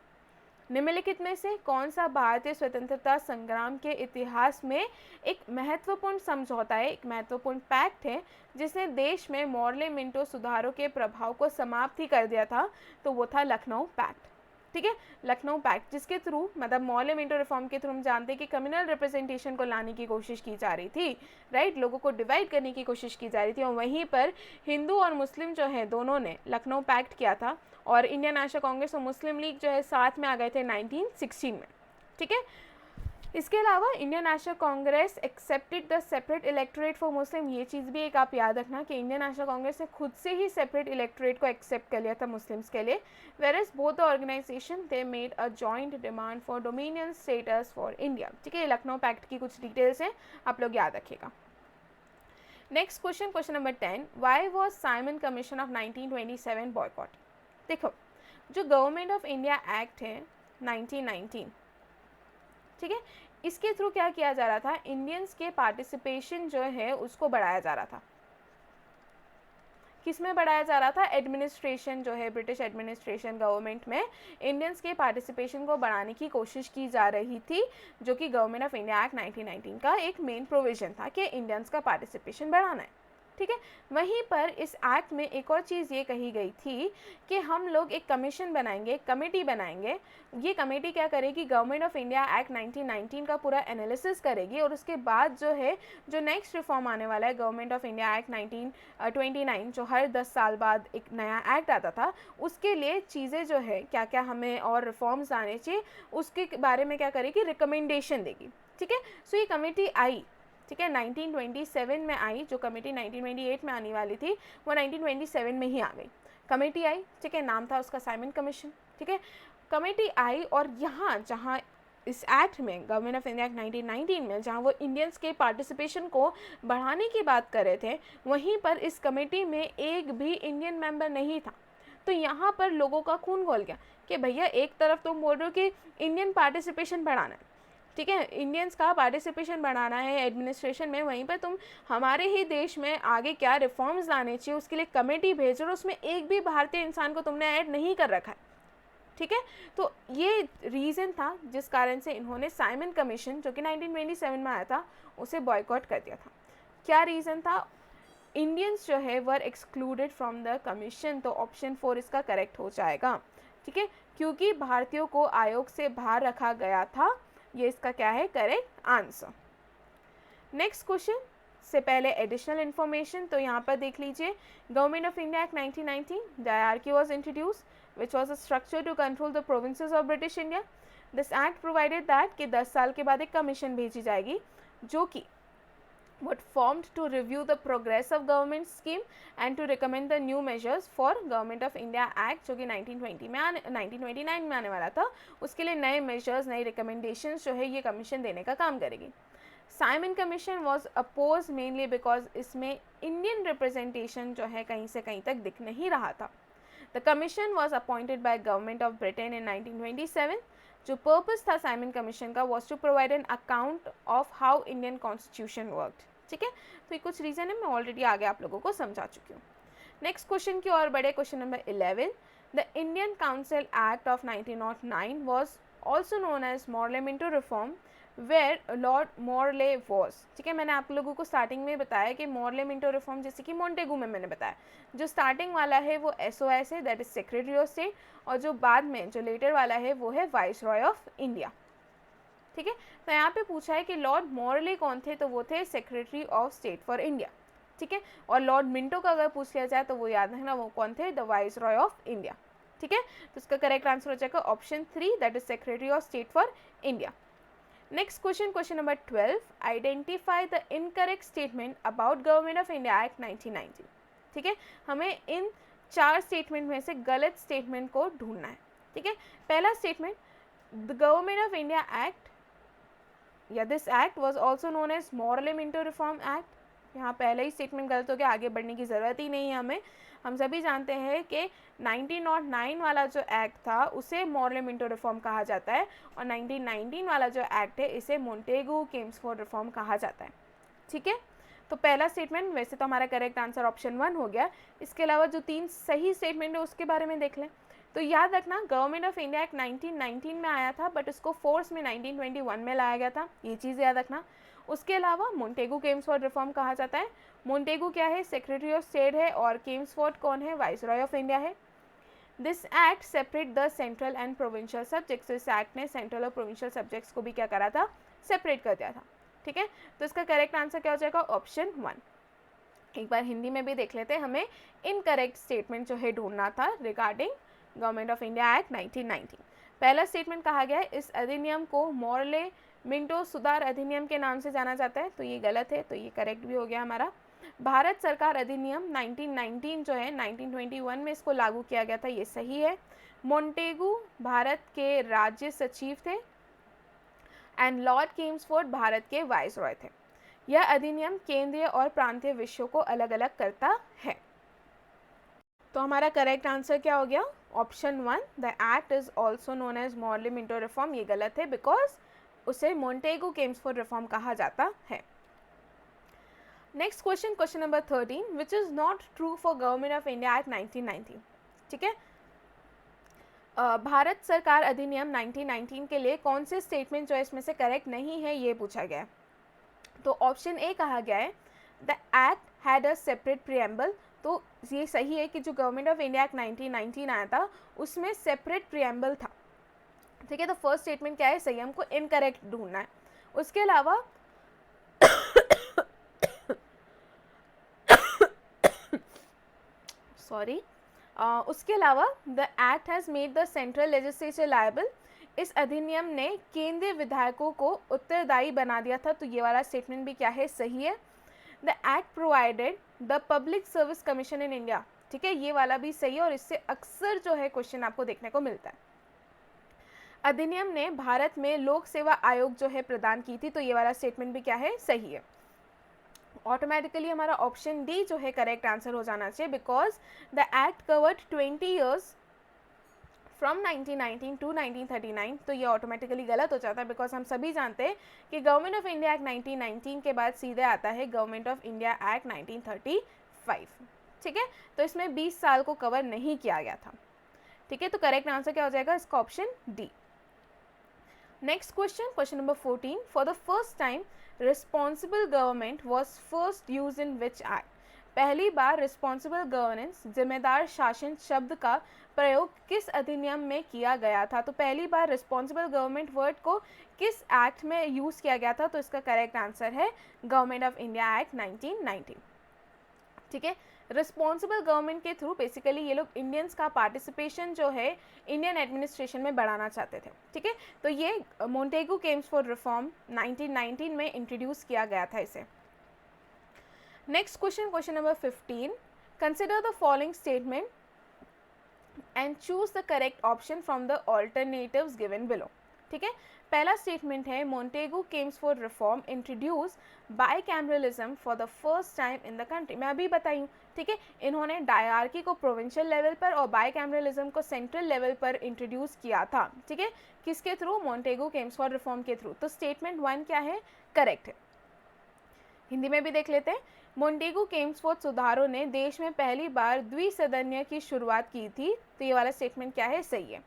[SPEAKER 1] निम्नलिखित में से कौन सा भारतीय स्वतंत्रता संग्राम के इतिहास में एक महत्वपूर्ण समझौता है, एक महत्वपूर्ण पैक्ट है जिसने देश में मॉर्ले मिंटो सुधारों के प्रभाव को समाप्त ही कर दिया था, तो वो था लखनऊ पैक्ट। ठीक है, लखनऊ पैक्ट जिसके थ्रू, मतलब मॉर्ले मिंटो रिफॉर्म के थ्रू हम जानते हैं कि कम्युनल रिप्रेजेंटेशन को लाने की कोशिश की जा रही थी, राइट, लोगों को डिवाइड करने की कोशिश की जा रही थी, और वहीं पर हिंदू और मुस्लिम जो है दोनों ने लखनऊ पैक्ट किया था, और इंडियन नेशनल कांग्रेस और मुस्लिम लीग जो है साथ में आ गए थे 1916 में। ठीक है, इसके अलावा Indian national Congress accepted the separate electorate for Muslim, ये चीज़ भी एक आप याद रखना कि इंडियन नेशनल कांग्रेस ने खुद से ही सेपरेट इलेक्टोरेट को एक्सेप्ट कर लिया था मुस्लिम्स के लिए, whereas both the organisation they made a joint demand for dominion status for India. ठीक है, लखनऊ पैक्ट की कुछ डिटेल्स हैं, आप लोग याद रखिएगा। Next question, question number 10, why was Simon commission of 1927 boycott. देखो, जो गवर्नमेंट ऑफ इंडिया एक्ट है 1919, ठीक है, इसके थ्रू क्या किया जा रहा था, इंडियंस के पार्टिसिपेशन जो है उसको बढ़ाया जा रहा था। किस में बढ़ाया जा रहा था, एडमिनिस्ट्रेशन जो है, ब्रिटिश एडमिनिस्ट्रेशन गवर्नमेंट में इंडियंस के पार्टिसिपेशन को बढ़ाने की कोशिश की जा रही थी, जो कि गवर्नमेंट ऑफ इंडिया एक्ट 1919 का एक मेन प्रोविजन था कि इंडियंस का पार्टिसिपेशन बढ़ाना है। ठीक है, वहीं पर इस एक्ट में एक और चीज़ ये कही गई थी कि हम लोग एक कमीशन बनाएंगे, कमेटी बनाएंगे, ये कमेटी क्या करेगी, गवर्नमेंट ऑफ इंडिया एक्ट 1919 का पूरा एनालिसिस करेगी, और उसके बाद जो है जो नेक्स्ट रिफॉर्म आने वाला है गवर्नमेंट ऑफ इंडिया एक्ट 1929, जो हर 10 साल बाद एक नया एक्ट आता था, उसके लिए चीज़ें जो है क्या क्या हमें और रिफॉर्म्स आने चाहिए उसके बारे में क्या करेगी, रिकमेंडेशन देगी। ठीक है, सो ये कमेटी आई, ठीक है, 1927 में आई, जो कमेटी 1928 में आने वाली थी वो 1927 में ही आ गई, कमेटी आई। ठीक है, नाम था उसका साइमन कमीशन। ठीक है, कमेटी आई, और यहाँ जहाँ इस एक्ट में, गवर्नमेंट ऑफ इंडिया एक्ट 1919 में, जहाँ वो इंडियंस के पार्टिसिपेशन को बढ़ाने की बात कर रहे थे, वहीं पर इस कमेटी में एक भी इंडियन मेंबर नहीं था। तो यहाँ पर लोगों का खून खौल गया कि भैया एक तरफ तुम बोल रहे हो कि इंडियन पार्टिसिपेशन बढ़ाना है, ठीक है, इंडियंस का पार्टिसिपेशन बढ़ाना है एडमिनिस्ट्रेशन में, वहीं पर तुम हमारे ही देश में आगे क्या रिफॉर्म्स लाने चाहिए उसके लिए कमेटी भेज रहे हो, उसमें एक भी भारतीय इंसान को तुमने ऐड नहीं कर रखा है, ठीक है। तो ये रीज़न था जिस कारण से इन्होंने साइमन कमीशन, जो कि 1927 में आया था, उसे बॉयकॉट कर दिया था। क्या रीज़न था? इंडियंस जो है were excluded from the commission, तो ऑप्शन 4 इसका करेक्ट हो जाएगा, ठीक है, क्योंकि भारतीयों को आयोग से बाहर रखा गया था। ये इसका क्या है करेक्ट आंसर। नेक्स्ट क्वेश्चन से पहले एडिशनल इन्फॉर्मेशन, तो यहाँ पर देख लीजिए, government of India act 1919, the IRQ was introduced, which was a structure to control the provinces of British India. This act provided that कि 10 साल के बाद एक कमीशन भेजी जाएगी जो कि what formed to review the progress of government scheme and to recommend the new measures for Government of India Act, जो कि 1929 में आने वाला था, उसके लिए नए measures, नई recommendations जो है ये कमीशन देने का काम करेगी। Simon commission was oppose mainly because इसमें इंडियन रिप्रेजेंटेशन जो है कहीं से कहीं तक दिख नहीं रहा था। The commission was appointed by government of Britain in 1927। जो पर्पस था साइमन कमीशन का was to provide an account of how Indian constitution worked, ठीक है। तो ये कुछ रीज़न है, मैं ऑलरेडी आगे आप लोगों को समझा चुकी हूँ। नेक्स्ट क्वेश्चन की ओर बढ़े, question number 11। The Indian council act of 1909 was also known as Morley Minto reform where Lord Morley was, ठीक है। मैंने आप लोगों को स्टार्टिंग में बताया कि मॉर्ले मिंटो रिफॉर्म जैसे कि मोंटेगू में मैंने बताया, जो स्टार्टिंग वाला है वो SOS है, that is secretary of state, और जो बाद में जो लेटर वाला है वो है वाइसरॉय ऑफ इंडिया, ठीक है। तो यहाँ पे पूछा है कि लॉर्ड मॉर्ले कौन थे, तो वो थे secretary of state for India, ठीक है। और लॉर्ड मिंटो का अगर पूछ लिया जाए तो वो याद रखना वो कौन थे, द वाइसरॉय ऑफ इंडिया, ठीक है। तो इसका करेक्ट आंसर हो जाएगा option 3, that is secretary of state for India. Next question, question number 12। Identify the incorrect statement about government of India act 1919, ठीक है। हमें इन 4 स्टेटमेंट में से गलत स्टेटमेंट को ढूंढना है, ठीक है। पहला statement, the government of India act या this act was also known as Morley Minto reform act. यहाँ पहले ही स्टेटमेंट गलत हो गया, आगे बढ़ने की ज़रूरत ही नहीं है हमें। हम सभी जानते हैं कि 1909 वाला जो एक्ट था उसे मॉर्ले मिंटो रिफॉर्म कहा जाता है, और 1919 वाला जो एक्ट है इसे मोंटेगू किम्सफोर्ड रिफॉर्म कहा जाता है, ठीक है। तो पहला स्टेटमेंट वैसे तो हमारा करेक्ट आंसर ऑप्शन 1 हो गया। इसके अलावा जो 3 सही स्टेटमेंट है उसके बारे में देख लें। तो याद रखना, गवर्नमेंट ऑफ इंडिया एक्ट 1919 में आया था, बट उसको फोर्स में 1921 में लाया गया था, ये चीज़ याद रखना। उसके अलावा मोंटेगू किम्सफोर्ड रिफॉर्म कहा जाता है। मोंटेगू क्या है, सेक्रेटरी ऑफ स्टेट है, और किम्सफोर्ड कौन है, वाइसरॉय ऑफ इंडिया है। This act separate the central and provincial subjects, इस एक्ट ने सेंट्रल और प्रोविंशियल सब्जेक्ट्स को भी क्या करा था, सेपरेट कर दिया था, ठीक है। तो इसका करेक्ट आंसर क्या हो जाएगा, ऑप्शन 1। एक बार हिंदी में भी देख लेते हैं, हमें इनकरेक्ट स्टेटमेंट जो है ढूंढना था regarding government of India act 1919। पहला स्टेटमेंट कहा गया है, इस अधिनियम को मॉर्ले मिंटो सुधार अधिनियम के नाम से जाना जाता है, तो ये गलत है, तो ये करेक्ट भी हो गया हमारा। भारत सरकार अधिनियम 1919 जो है 1921 में इसको लागू किया गया था, ये सही है। मोंटेगू भारत के राज्य सचिव थे, एंड लॉर्ड किम्सफोर्ड भारत के वाइसरॉय थे। यह अधिनियम केंद्रीय और प्रांतीय विषयों को अलग अलग करता है। तो हमारा करेक्ट आंसर क्या हो गया, option 1, the act is also known as Morley Minto reform. ये गलत है बिकॉज उसे मोंटेगू किम्सफोर्ड रिफॉर्म कहा जाता है। Next question, question number 13, which is not true for government of India act 1919, ठीक है। भारत सरकार अधिनियम 1919 के लिए कौन से स्टेटमेंट जो इसमें से करेक्ट नहीं है, ये पूछा गया है। तो ऑप्शन ए कहा गया है, the act had a separate preamble. तो ये सही है कि जो गवर्नमेंट ऑफ इंडिया एक्ट 1919 आया था उसमें सेपरेट प्रियम्बल था, ठीक है। तो फर्स्ट स्टेटमेंट क्या है, सही, हमको इनकरेक्ट ढूंढना है। उसके अलावा सॉरी उसके अलावा the act has made the central legislature liable. इस अधिनियम ने केंद्रीय विधायकों को उत्तरदायी बना दिया था, तो ये वाला स्टेटमेंट भी क्या है, सही है। The act provided the public service commission in India, ठीक है, ये वाला भी सही है, और इससे अक्सर जो है क्वेश्चन आपको देखने को मिलता है। अधिनियम ने भारत में लोक सेवा आयोग जो है प्रदान की थी, तो ये वाला स्टेटमेंट भी क्या है, सही है। ऑटोमेटिकली हमारा ऑप्शन डी जो है करेक्ट आंसर हो जाना चाहिए, because the act covered 20 years from 1919 to 1939, तो ये ऑटोमेटिकली गलत हो जाता है, बिकॉज हम सभी जानते हैं कि गवर्नमेंट ऑफ इंडिया एक्ट 1919 के बाद सीधे आता है गवर्नमेंट ऑफ इंडिया एक्ट 1935, ठीक है। तो इसमें 20 साल को कवर नहीं किया गया था, ठीक है। तो करेक्ट आंसर क्या हो जाएगा इसका, option D. Next question, question number 14, for the first time responsible government was first use in which act. पहली बार रिस्पॉन्सिबल गवर्नेंस, जिम्मेदार शासन शब्द का प्रयोग किस अधिनियम में किया गया था। तो पहली बार रिस्पॉन्सिबल गवर्नमेंट वर्ड को किस एक्ट में यूज़ किया गया था, तो इसका करेक्ट आंसर है गवर्नमेंट ऑफ इंडिया एक्ट 1990, ठीक है। रिस्पॉन्सिबल गवर्नमेंट के थ्रू बेसिकली ये लोग इंडियंस का पार्टिसिपेशन जो है इंडियन एडमिनिस्ट्रेशन में बढ़ाना चाहते थे, ठीक है। तो ये मोंटेगू केम्स फॉर रिफॉर्म 1919 में इंट्रोड्यूस किया गया था इसे। Next question, question number 15, consider the following statement and choose the correct option from the alternatives given below, ठीक है। पहला स्टेटमेंट है Montagu Kemps for reform introduce bicameralism for the first time in the country. मैं अभी बताई हूँ, ठीक है। इन्होंने डायरार्की को प्रोविंशियल लेवल पर और बाईकैमरलिज्म को सेंट्रल लेवल पर इंट्रोड्यूस किया था, ठीक है। किसके through, Montagu Kemps for reform के थ्रू। तो स्टेटमेंट 1 क्या है, करेक्ट है। हिंदी में भी देख लेते हैं। मोंटेगू केम्सफोर्ड सुधारों ने देश में पहली बार द्विसदनीय की शुरुआत की थी, तो ये वाला स्टेटमेंट क्या है, सही है।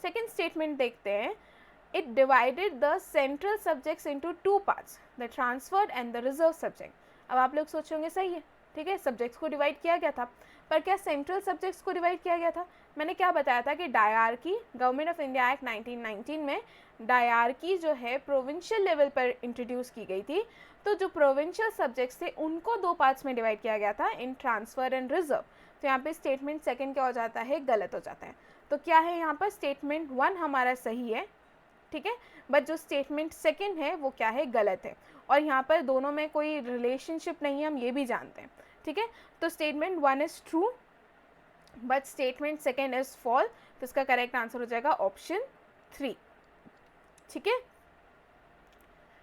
[SPEAKER 1] सेकंड स्टेटमेंट देखते हैं, it divided the central subjects into 2 parts, the transferred and the reserve subject. अब आप लोग सोचोगे सही है, ठीक है, सब्जेक्ट्स को डिवाइड किया गया था, पर क्या सेंट्रल सब्जेक्ट्स को डिवाइड किया गया था। मैंने क्या बताया था कि डायरार्की, गवर्नमेंट ऑफ इंडिया एक्ट 1919 में डायरार्की जो है प्रोविंशियल लेवल पर इंट्रोड्यूस की गई थी, तो जो प्रोविंशियल सब्जेक्ट्स थे उनको 2 पार्ट्स में डिवाइड किया गया था, इन ट्रांसफर एंड रिजर्व। तो यहाँ पे स्टेटमेंट सेकंड क्या हो जाता है, गलत हो जाता है। तो क्या है यहाँ पर, स्टेटमेंट 1 हमारा सही है, ठीक है, बट जो स्टेटमेंट सेकंड है वो क्या है, गलत है। और यहाँ पर दोनों में कोई रिलेशनशिप नहीं है, हम ये भी जानते हैं, ठीक है। तो statement 1 is true but statement second is false, तो इसका करेक्ट आंसर हो जाएगा ऑप्शन 3, ठीक है।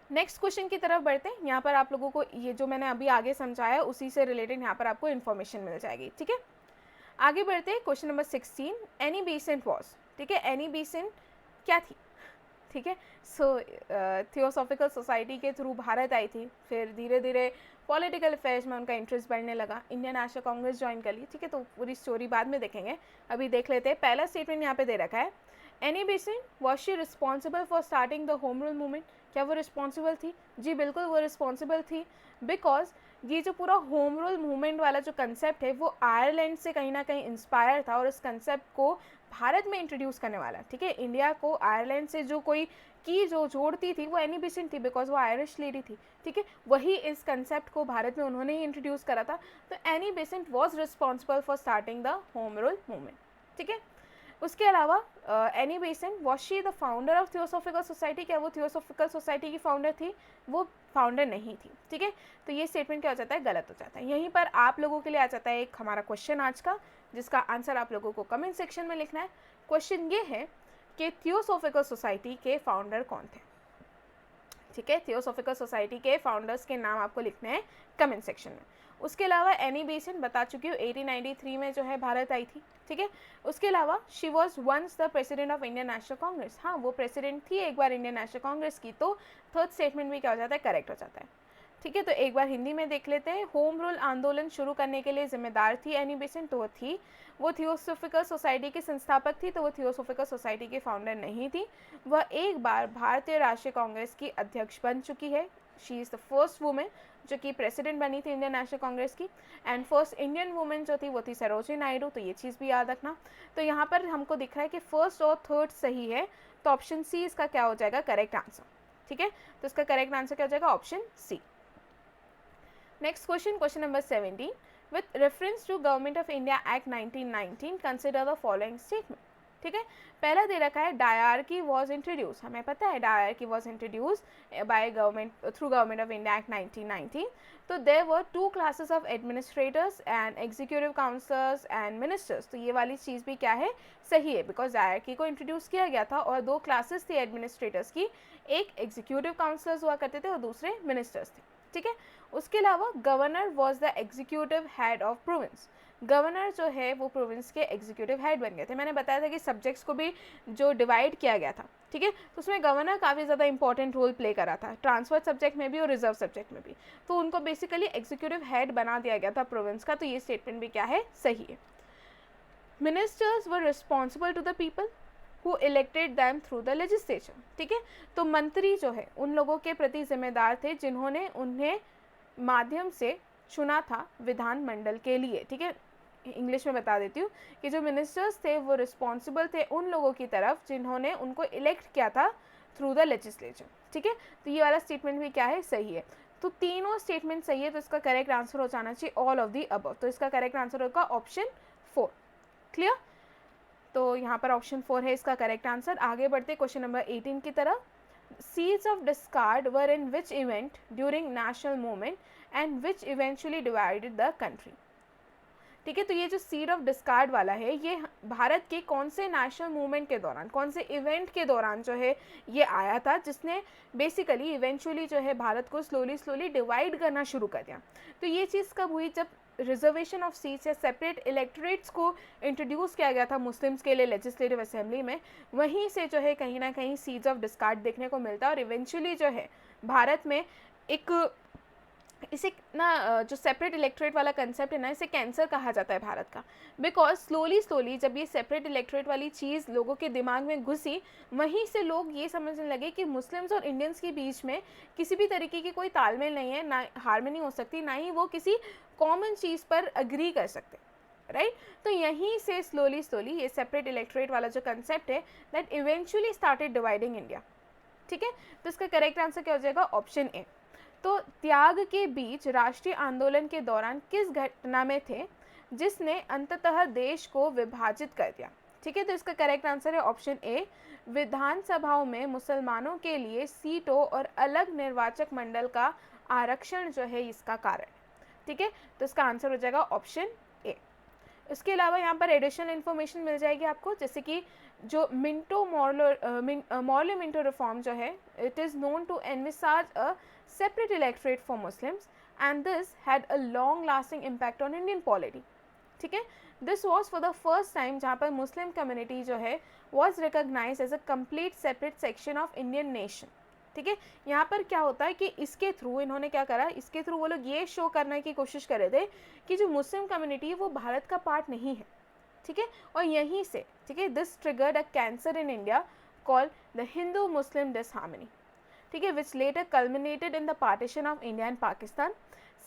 [SPEAKER 1] नेक्स्ट क्वेश्चन की तरफ बढ़ते हैं। यहाँ पर आप लोगों को ये जो मैंने अभी आगे समझाया उसी से रिलेटेड यहाँ पर आपको इन्फॉर्मेशन मिल जाएगी, ठीक है। आगे बढ़ते हैं, question number 16, Annie Besant was, ठीक है, एनी बेसेंट क्या थी, ठीक है। सो थियोसॉफिकल सोसाइटी के थ्रू भारत आई थी, फिर धीरे धीरे पॉलिटिकल अफेयर्स में उनका इंटरेस्ट बढ़ने लगा, इंडियन नेशनल कांग्रेस ज्वाइन कर ली, ठीक है। तो पूरी स्टोरी बाद में देखेंगे, अभी देख लेते हैं। पहला स्टेटमेंट यहाँ पे दे रखा है, Annie Besant was she responsible for starting the home rule movement. क्या वो रिस्पॉन्सिबल थी, जी बिल्कुल वो रिस्पॉन्सिबल थी, बिकॉज ये जो पूरा होम रूल मूवमेंट वाला जो कंसेप्ट है वो आयरलैंड से कहीं ना कहीं इंस्पायर था और इस कंसेप्ट को भारत में इंट्रोड्यूस करने वाला, ठीक है। इंडिया को आयरलैंड से जो कोई की जो जोड़ती थी वो एनी बेसेंट थी, बिकॉज वो आयरिश लेडी थी, ठीक है। वही इस कंसेप्ट को भारत में उन्होंने ही इंट्रोड्यूस करा था। तो Annie Besant was responsible for starting the home rule movement, ठीक है। उसके अलावा Annie Besant was she the founder of theosophical society. क्या वो थियोसॉफिकल सोसाइटी की फाउंडर थी, वो फाउंडर नहीं थी, ठीक है। तो ये स्टेटमेंट क्या हो जाता है, गलत हो जाता है। यहीं पर आप लोगों के लिए आ जाता है एक हमारा क्वेश्चन आज का, जिसका आंसर आप लोगों को कमेंट सेक्शन में लिखना है। क्वेश्चन ये है कि थियोसॉफिकल सोसाइटी के फाउंडर कौन थे, ठीक है। थियोसॉफिकल सोसाइटी के फाउंडर्स के नाम आपको लिखने हैं कमेंट सेक्शन में। उसके अलावा एनी बेसेंट बता चुकी हूँ, 1893 में जो है भारत आई थी, ठीक है। उसके अलावा she was once the president of Indian national Congress, हाँ वो प्रेसिडेंट थी एक बार इंडियन नेशनल कांग्रेस की। तो थर्ड स्टेटमेंट भी क्या हो जाता है, करेक्ट हो जाता है, ठीक है। तो एक बार हिंदी में देख लेते हैं। होम रूल आंदोलन शुरू करने के लिए जिम्मेदार थी एनी बेसेंट, तो वो थियोसॉफिकल सोसाइटी की संस्थापक थी, तो वो थियोसॉफिकल सोसाइटी की फाउंडर नहीं थी। वह एक बार भारतीय राष्ट्रीय कांग्रेस की अध्यक्ष बन चुकी है, she is the first women जो कि प्रेसिडेंट बनी थी इंडियन नेशनल कांग्रेस की, एंड फर्स्ट इंडियन वुमेन जो थी वो थी सरोजिनी नायडू। तो ये चीज़ भी याद रखना। तो यहाँ पर हमको दिख रहा है कि फर्स्ट और थर्ड सही है, तो ऑप्शन सी इसका क्या हो जाएगा, करेक्ट आंसर, ठीक है। तो इसका करेक्ट आंसर क्या हो जाएगा, option C. Next question, question number 17, with reference to Government of India Act 1919, consider the following statement. ठीक है, पहला दे रखा है डायरकी वॉज इंट्रोड्यूस, हमें पता है dyarchy was introduce by government through government of India act 1990. तो there were two classes of administrators and executive councillors and ministers. तो ये वाली चीज़ भी क्या है, सही है, बिकॉज डायरकी को इंट्रोड्यूस किया गया था और दो क्लासेस थी एडमिनिस्ट्रेटर्स की, एक एग्जीक्यूटिव काउंसलर्स हुआ करते थे और दूसरे मिनिस्टर्स थे. ठीक है, उसके अलावा governor was the executive head of province. Governor जो है वो प्रोविंस के एग्जीक्यूटिव हेड बन गए थे. मैंने बताया था कि सब्जेक्ट्स को भी जो डिवाइड किया गया था, ठीक है, तो उसमें गवर्नर काफ़ी ज़्यादा इंपॉर्टेंट रोल प्ले करा था, ट्रांसफर सब्जेक्ट में भी और रिजर्व सब्जेक्ट में भी. तो उनको बेसिकली एग्जीक्यूटिव हेड बना दिया गया था प्रोविंस का. तो ये स्टेटमेंट भी क्या है, सही है. Ministers were responsible to the people who elected them through the legislature. ठीक है, तो मंत्री जो है उन लोगों के प्रति जिम्मेदार थे जिन्होंने उन्हें माध्यम से चुना था विधानमंडल के लिए. ठीक है, इंग्लिश में बता देती हूँ कि जो मिनिस्टर्स थे वो रिस्पॉन्सिबल थे उन लोगों की तरफ जिन्होंने उनको इलेक्ट किया था थ्रू द लेजिस्लेचर. ठीक है, तो ये वाला स्टेटमेंट भी क्या है, सही है. तो तीनों स्टेटमेंट सही है, तो इसका करेक्ट आंसर हो जाना चाहिए ऑल ऑफ दी अबव. तो इसका करेक्ट आंसर होगा ऑप्शन 4. क्लियर, तो यहाँ पर ऑप्शन 4 है इसका करेक्ट आंसर. आगे बढ़ते क्वेश्चन नंबर 18 की तरफ. Seeds of discard were in which event during national movement and which eventually divided the country. ठीक है, तो ये जो सीड ऑफ डिस्कार्ड वाला है ये भारत के कौन से नेशनल मूवमेंट के दौरान, कौन से इवेंट के दौरान जो है ये आया था, जिसने बेसिकली इवेंचुअली जो है भारत को स्लोली डिवाइड करना शुरू कर दिया. तो ये चीज़ कब हुई, जब रिजर्वेशन ऑफ सीट्स या सेपरेट इलेक्टोरेट्स को इंट्रोड्यूस किया गया था मुस्लिम्स के लिए लेजिस्लेटिव असेंबली में. वहीं से जो है कहीं ना कहीं सीड्स ऑफ डिस्कार्ड देखने को मिलता है और इवेंचुअली जो है भारत में एक इसे ना जो सेपरेट इलेक्टोरेट वाला कंसेप्ट है ना, इसे कैंसर कहा जाता है भारत का. बिकॉज स्लोली जब ये सेपरेट इलेक्टोरेट वाली चीज़ लोगों के दिमाग में घुसी, वहीं से लोग ये समझने लगे कि मुस्लिम्स और इंडियंस के बीच में किसी भी तरीके की कोई तालमेल नहीं है, ना हारमनी हो सकती, ना ही वो किसी कॉमन चीज़ पर अग्री कर सकते, राइट. तो यहीं से स्लोली ये सेपरेट इलेक्टोरेट वाला जो कंसेप्ट है that eventually started dividing India. ठीक है, तो इसका करेक्ट आंसर क्या हो जाएगा, ऑप्शन ए. तो त्याग के बीच राष्ट्रीय आंदोलन के दौरान किस घटना में थे जिसने अंततः देश को विभाजित कर दिया. ठीक है, तो इसका करेक्ट आंसर है ऑप्शन ए. विधानसभाओं में मुसलमानों के लिए सीटों और अलग निर्वाचक मंडल का आरक्षण जो है इसका कारण. ठीक है, तो इसका आंसर हो जाएगा ऑप्शन ए. इसके अलावा यहाँ पर एडिशनल इन्फॉर्मेशन मिल जाएगी आपको, जैसे कि जो मिंटो मॉर्ले मिंटो रिफॉर्म जो है, it is known to envisage a separate electorate for Muslims and this had a long lasting impact on Indian polity. ठीक है, this was for the first time जहाँ पर मुस्लिम कम्युनिटी जो है was recognized as a complete separate section of Indian nation. ठीक है, यहाँ पर क्या होता है कि इसके थ्रू इन्होंने क्या करा, इसके थ्रू वो लोग ये शो करने की कोशिश कर रहे थे कि जो मुस्लिम कम्युनिटी है वो भारत का पार्ट नहीं है. ठीक है, और यहीं से, ठीक है, this triggered a cancer in India called the Hindu Muslim disharmony. ठीक है, which later culminated in the partition of India and Pakistan.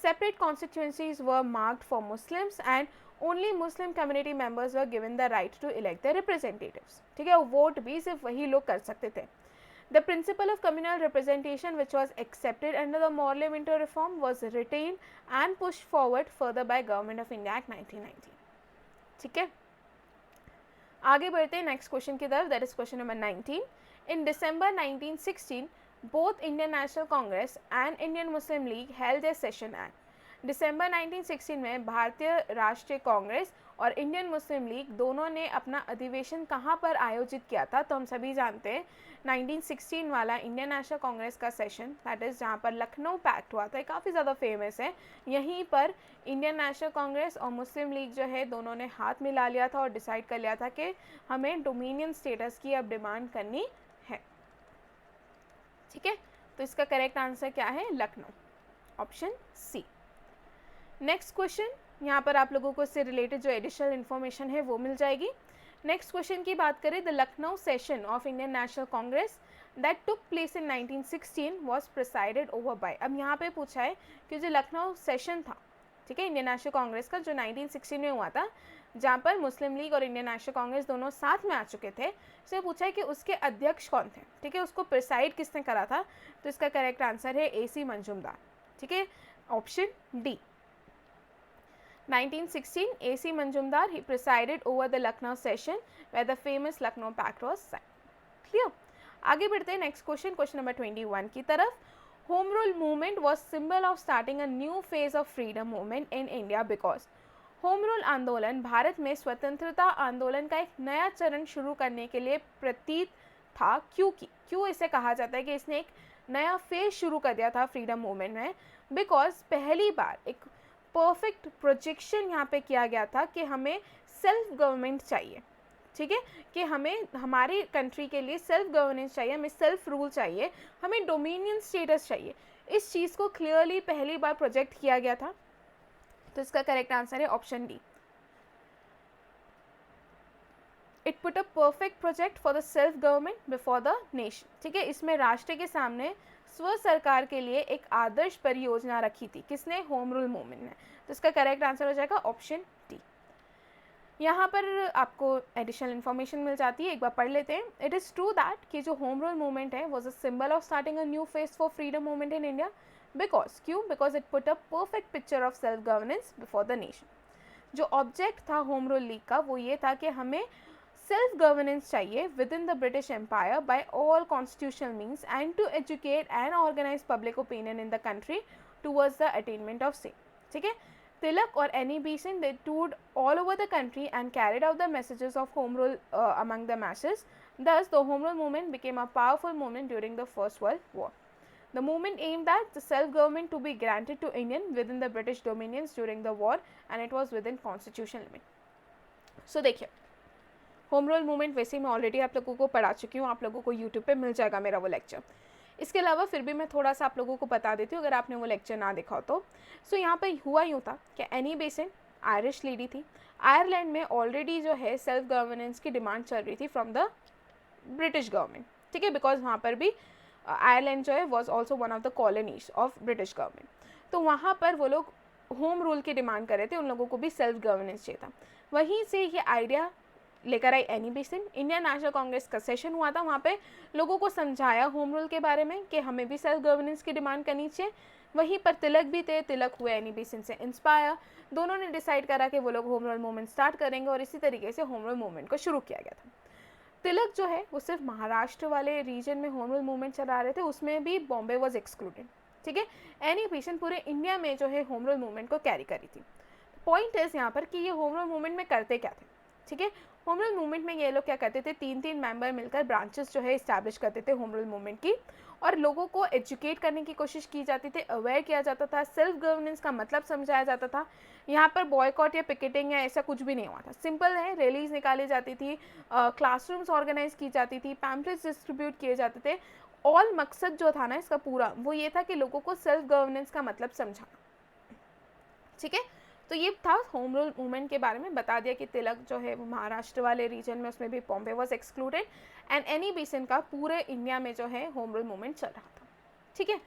[SPEAKER 1] Separate constituencies were marked for Muslims and only Muslim community members were given the right to elect their representatives. ठीक है, वोट भी सिर्फ वही लोग कर सकते थे. The principle of communal representation which was accepted under the Morley-Minto reform was retained and pushed forward further by Government of India Act 1990. ठीक है, आगे बढ़ते हैं नेक्स्ट क्वेश्चन की तरफ, that is question number 19. In December 1916 both Indian National Congress and Indian Muslim League held their session at. दिसंबर 1916 में भारतीय राष्ट्रीय कांग्रेस और इंडियन मुस्लिम लीग दोनों ने अपना अधिवेशन कहाँ पर आयोजित किया था. तो हम सभी जानते हैं 1916 वाला इंडियन नेशनल कांग्रेस का सेशन, दैट इज़ जहाँ पर लखनऊ पैक्ट हुआ था, काफ़ी ज़्यादा फेमस है. यहीं पर इंडियन नेशनल कांग्रेस और मुस्लिम लीग जो है दोनों ने हाथ मिला लिया था और डिसाइड कर लिया था कि हमें डोमिनियन स्टेटस की अब डिमांड करनी है. ठीक है, तो इसका करेक्ट आंसर क्या है, Lucknow, option C. Next question, यहाँ पर आप लोगों को इससे रिलेटेड जो एडिशनल इन्फॉर्मेशन है वो मिल जाएगी. नेक्स्ट क्वेश्चन की बात करें, the Lucknow session of Indian national Congress that took place in 1916 was presided over by. अब यहाँ पे पूछा है कि जो लखनऊ सेशन था, ठीक है, इंडियन नेशनल कांग्रेस का जो 1916 में हुआ था, जहाँ पर मुस्लिम लीग और इंडियन नेशनल कांग्रेस दोनों साथ में आ चुके थे, उससे पूछा है कि उसके अध्यक्ष कौन थे. ठीक है, उसको प्रिसाइड किसने करा था. तो इसका करेक्ट आंसर है AC मंजुमदार. ठीक है, option D. 1916, A.C. Majumdar, he presided over the Lucknow session where the famous Lucknow Pact was signed. Clear? आगे बढ़ते हैं नेक्स्ट क्वेश्चन, क्वेश्चन नंबर 21 की तरफ. Home rule movement was symbol of starting a new phase of freedom movement in India because home rule आंदोलन भारत में स्वतंत्रता आंदोलन का एक नया चरण शुरू करने के लिए प्रतीत था. क्यों इसे कहा जाता है कि इसने एक नया फेज शुरू कर दिया था फ्रीडम मूवमेंट में? बिकॉज पहली बार एक परफेक्ट प्रोजेक्शन यहाँ पे किया गया था कि हमें सेल्फ गवर्नमेंट चाहिए. ठीक है, कि हमें हमारी कंट्री के लिए सेल्फ गवर्नेंस चाहिए, हमें सेल्फ रूल चाहिए, हमें डोमिनियन स्टेटस चाहिए. इस चीज़ को क्लियरली पहली बार प्रोजेक्ट किया गया था. तो इसका करेक्ट आंसर है option D. It put a perfect project for the self government before the nation. ठीक है, इसमें राष्ट्र के सामने स्व सरकार के लिए एक आदर्श परियोजना रखी थी. किसने? होम रूल मूवमेंट ने. तो इसका करेक्ट आंसर हो जाएगा ऑप्शन डी. यहाँ पर आपको एडिशनल इन्फॉर्मेशन मिल जाती है, एक बार पढ़ लेते हैं. इट इज़ ट्रू दैट कि जो होम रूल मूवमेंट है was a symbol of starting a new phase for freedom movement in India. Because it put a perfect picture of self governance before the nation. जो ऑब्जेक्ट था होम रूल लीग का वो ये था कि हमें सेल्फ गवर्नेंस चाहिए within the British empire by all constitutional means and to educate and organise public opinion in the country towards the attainment of same. ठीक है, Tilak or Annie Besant, they toured all over the country and carried out the messages of home rule among the masses. Thus, the home rule movement became a powerful movement during the First World War. The movement aimed at the self-government to be granted to Indian within the British dominions during the war, and it was within constitutional limit. So, देखिए होम रूल मूवमेंट वैसे मैं ऑलरेडी आप लोगों को पढ़ा चुकी हूँ, आप लोगों को यूट्यूब पे मिल जाएगा मेरा वो लेक्चर. इसके अलावा फिर भी मैं थोड़ा सा आप लोगों को बता देती हूँ अगर आपने वो लेक्चर ना देखा हो तो. सो यहाँ पर हुआ यूँ था कि एनी बेसेंट आयरिश लेडी थी. आयरलैंड में ऑलरेडी जो है सेल्फ गवर्नेंस की डिमांड चल रही थी फ्रॉम द ब्रिटिश गवर्नमेंट. ठीक है, बिकॉज वहाँ पर भी आयरलैंड जो है was also one of the colonies of British government. तो वहाँ पर वो लोग होम रूल की डिमांड कर रहे थे, उन लोगों को भी सेल्फ गवर्नेंस चाहिए था. वहीं से ये आइडिया लेकर I Annie Besant. Indian national Congress का सेशन हुआ था, वहाँ पे लोगों को समझाया होम रूल के बारे में कि हमें भी सेल्फ गवर्नेंस की डिमांड करनी चाहिए. वहीं पर तिलक भी थे, तिलक हुए एनी बेसेंट से इंस्पायर. दोनों ने डिसाइड करा कि वो लोग होम रूल मूवमेंट स्टार्ट करेंगे और इसी तरीके से होम रूल मूवमेंट को शुरू किया गया था. तिलक जो है वो सिर्फ महाराष्ट्र वाले रीजन में होम रूल मूवमेंट चला रहे थे, उसमें भी बॉम्बे वॉज एक्सक्लूडेड. ठीक है, एनी बेसेंट पूरे इंडिया में जो है होम रूल मूवमेंट को कैरी करी थी. पॉइंट इज यहाँ पर कि ये होम रूल मूवमेंट में करते क्या थे. ठीक है, होम रूल मूवमेंट में ये लोग क्या करते थे, 3 मेंबर मिलकर ब्रांचेस जो है इस्टेब्लिश करते थे होम रूल मूवमेंट की, और लोगों को एजुकेट करने की कोशिश की जाती थी, अवेयर किया जाता था, सेल्फ गवर्नेंस का मतलब समझाया जाता था. यहाँ पर बॉयकॉट या पिकेटिंग या ऐसा कुछ भी नहीं हुआ था. सिंपल है, रैलीज निकाली जाती थी, क्लासरूम्स ऑर्गेनाइज की जाती थी, पैम्पलेट्स डिस्ट्रीब्यूट किए जाते थे. ऑल मकसद जो था ना इसका पूरा वो ये था कि लोगों को सेल्फ गवर्नेंस का मतलब समझाना. ठीक है, तो ये था होम रूल मूवमेंट के बारे में. बता दिया कि तिलक जो है वो महाराष्ट्र वाले रीजन में, उसमें भी Bombay was excluded, and Annie Besant का पूरे इंडिया में जो है होम रूल मूवमेंट चल रहा था. ठीक है,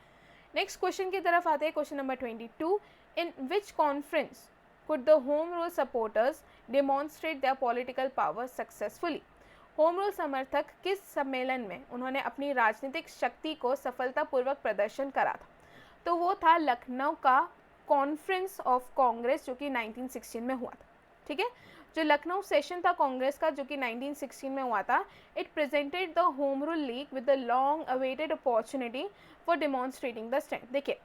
[SPEAKER 1] नेक्स्ट क्वेश्चन की तरफ आते हैं. Question number 22. In which conference could the home rule supporters demonstrate there political power successfully. Home rule समर्थक किस सम्मेलन में उन्होंने अपनी राजनीतिक शक्ति को सफलतापूर्वक प्रदर्शन करा था. तो वो था लखनऊ का कॉन्फ्रेंस ऑफ कांग्रेस जो कि 1916 में हुआ था. ठीक है, जो लखनऊ सेशन था कांग्रेस का जो कि 1916 में हुआ था, it presented the home rule league with the long awaited opportunity for demonstrating the strength. देखिए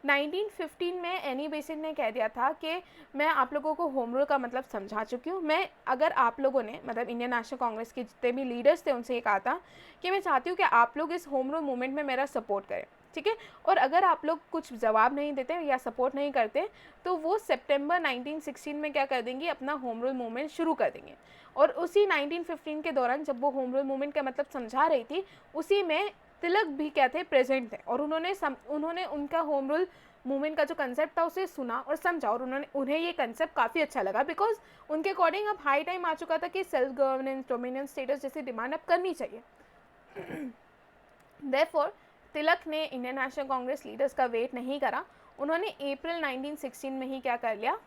[SPEAKER 1] 1915 में एनी बेसेंट ने कह दिया था कि मैं आप लोगों को होम रूल का मतलब समझा चुकी हूँ. मैं अगर आप लोगों ने मतलब इंडियन नेशनल कांग्रेस के जितने भी लीडर्स थे उनसे ये कहा था कि मैं चाहती हूँ कि आप लोग इस होम रूल मूवमेंट में मेरा सपोर्ट करें. ठीक है, और अगर आप लोग कुछ जवाब नहीं देते या सपोर्ट नहीं करते तो वो सितंबर 1916 में क्या कर देंगी, अपना होम रूल मूवमेंट शुरू कर देंगे. और उसी 1915 के दौरान जब वो होम रूल मूवमेंट का मतलब समझा रही थी, उसी में तिलक भी क्या थे, प्रेजेंट थे, और उन्होंने उनका होम रूल मूवमेंट का जो कंसेप्ट था उसे सुना और समझा, और उन्हें ये कंसेप्ट काफ़ी अच्छा लगा, बिकॉज उनके अकॉर्डिंग अब हाई टाइम आ चुका था कि सेल्फ गवर्नेंस, डोमिनियन स्टेटस जैसी डिमांड अब करनी चाहिए. देयरफॉर तिलक ने इंडियन नेशनल कांग्रेस लीडर्स का वेट नहीं करा, उन्होंने अप्रैल 1916 में ही क्या कर लिया,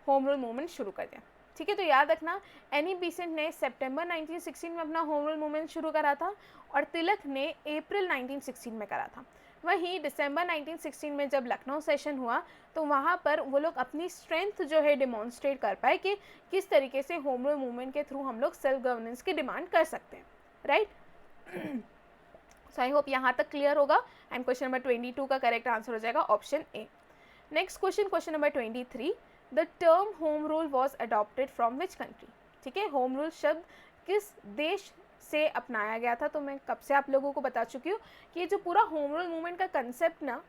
[SPEAKER 1] होम रूल मूवमेंट शुरू कर दिया. ठीक है, तो याद रखना एनी बेसेंट ने सितंबर 1916 में अपना होम रूल मूवमेंट शुरू करा था और तिलक ने अप्रैल 1916 में करा था. वहीं दिसंबर 1916 में जब लखनऊ सेशन हुआ तो वहाँ पर वो लोग अपनी स्ट्रेंथ जो है डिमॉन्स्ट्रेट कर पाए कि किस तरीके से होम रूल मूवमेंट के थ्रू हम लोग सेल्फ गवर्नेंस की डिमांड कर सकते हैं, राइट। सो आई होप यहाँ तक क्लियर होगा एंड क्वेश्चन नंबर 22 का करेक्ट आंसर हो जाएगा option A. Next question number 23, the term home rule was adopted from which country. ठीक है, होम रूल शब्द किस देश से अपनाया गया था। तो मैं कब से आप लोगों को बता चुकी हूँ कि ये जो पूरा होम रूल मूवमेंट का कंसेप्ट ना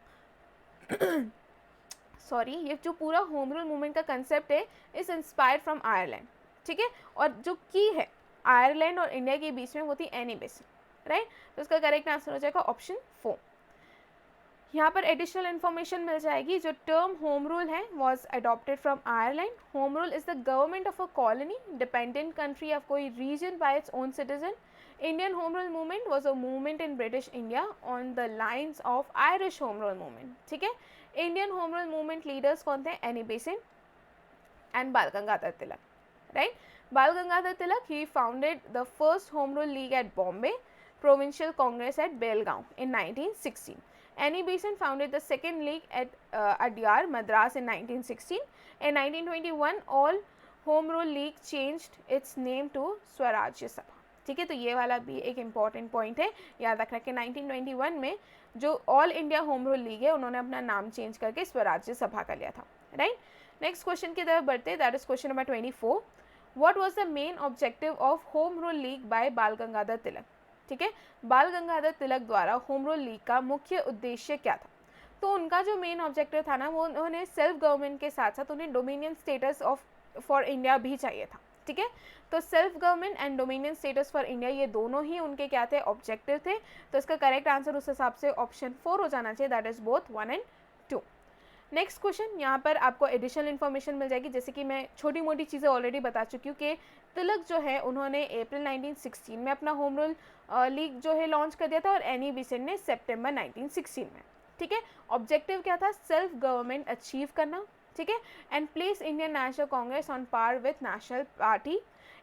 [SPEAKER 1] सॉरी, ये जो पूरा होम रूल मूवमेंट का कंसेप्ट है इज इंस्पायर्ड फ्रॉम आयरलैंड। ठीक है, और जो की है आयरलैंड और इंडिया के बीच में वो थी एनी बेसिन, राइट। तो इसका करेक्ट आंसर हो जाएगा ऑप्शन 4। यहाँ पर एडिशनल इन्फॉर्मेशन मिल जाएगी। जो टर्म होम रूल है was adopted from Ireland. Home rule is the government of a colony, dependent country of कोई region by its own citizen. Indian home rule movement was a movement in British India on the lines of Irish home rule movement. ठीक है, Indian home rule movement leaders कौन थे? एनी बेसिन एंड बाल गंगाधर तिलक, राइट। बाल गंगाधर तिलक, he founded the first home rule league at Bombay Provincial Congress at Belgaum in 1916. Annie Besant founded the second league at Adyar, Madras in 1916. In 1921, all home rule league changed its name to Swarajya Sabha. ठीक है, तो ये वाला भी एक इम्पॉर्टेंट पॉइंट है, याद रखना कि 1921 में जो all India home rule league है उन्होंने अपना नाम चेंज करके स्वराज्य सभा कर लिया था, राइट। नेक्स्ट क्वेश्चन की तरफ बढ़ते, that is question number 24। What was the main objective of Home Rule League by बाल गंगाधर तिलक? ठीक है, बाल गंगाधर तिलक द्वारा होम रूल लीग का मुख्य उद्देश्य क्या था? तो उनका जो मेन ऑब्जेक्टिव था ना, वो उन्होंने सेल्फ गवर्नमेंट के साथ साथ उन्हें dominion status of for India भी चाहिए था। ठीक है, तो self government and dominion status for India ये दोनों ही उनके क्या थे? ऑब्जेक्टिव थे। तो इसका करेक्ट आंसर उस हिसाब से ऑप्शन 4 हो जाना चाहिए, that is both 1 and 2। Next question, यहाँ पर आपको एडिशनल इन्फॉर्मेशन मिल जाएगी। जैसे कि मैं छोटी मोटी चीज़ें ऑलरेडी बता चुकी हूँ कि तिलक जो है उन्होंने अप्रैल 1916 में अपना होम रूल लीग जो है लॉन्च कर दिया था और एनी बेसेंट ने सितंबर 1916 में। ठीक है, ऑब्जेक्टिव क्या था? सेल्फ गवर्नमेंट अचीव करना। ठीक है, and place Indian national Congress on par with national party.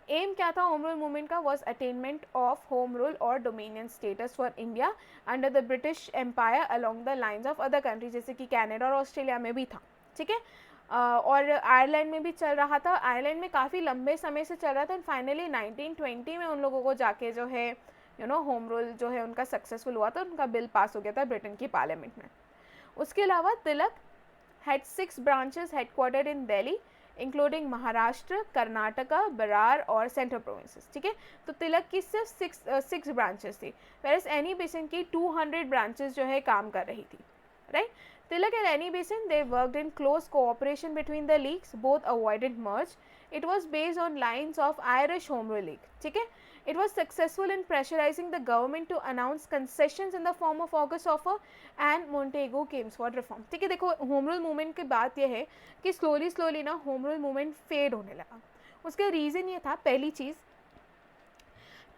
[SPEAKER 1] Aim क्या था होम रूल मूवमेंट का? Was attainment of home rule और dominion status for India under the British empire along the lines of other country, जैसे कि कनाडा और ऑस्ट्रेलिया में भी था। ठीक है, और आयरलैंड में भी चल रहा था। आयरलैंड में काफ़ी लंबे समय से चल रहा था, फाइनली 1920 में उन लोगों को जाके जो है होम रूल जो है उनका सक्सेसफुल हुआ था, उनका बिल पास हो गया था ब्रिटेन की पार्लियामेंट में। उसके अलावा Tilak had 6 branches headquartered in Delhi, including Maharashtra, Karnataka, Berar और सेंट्रल प्रोविंसेस। ठीक है, तो तिलक की सिर्फ 6 ब्रांचेस थी, वेरएज एनी बेसिन की 200 ब्रांचेस जो है काम कर रही थी, right. Tilak and Annie Besant, they worked in close cooperation between the leagues, both avoided merge. It was based on lines of Irish Home Rule League. ठीक है, it was successful in pressurizing the government to announce concessions in the form of August offer and Montego Games for reform. ठीक है, देखो होम रूल मूवमेंट की बात यह है कि स्लोली ना होम रूल मूवमेंट फेड होने लगा। उसका रीज़न ये था, पहली चीज़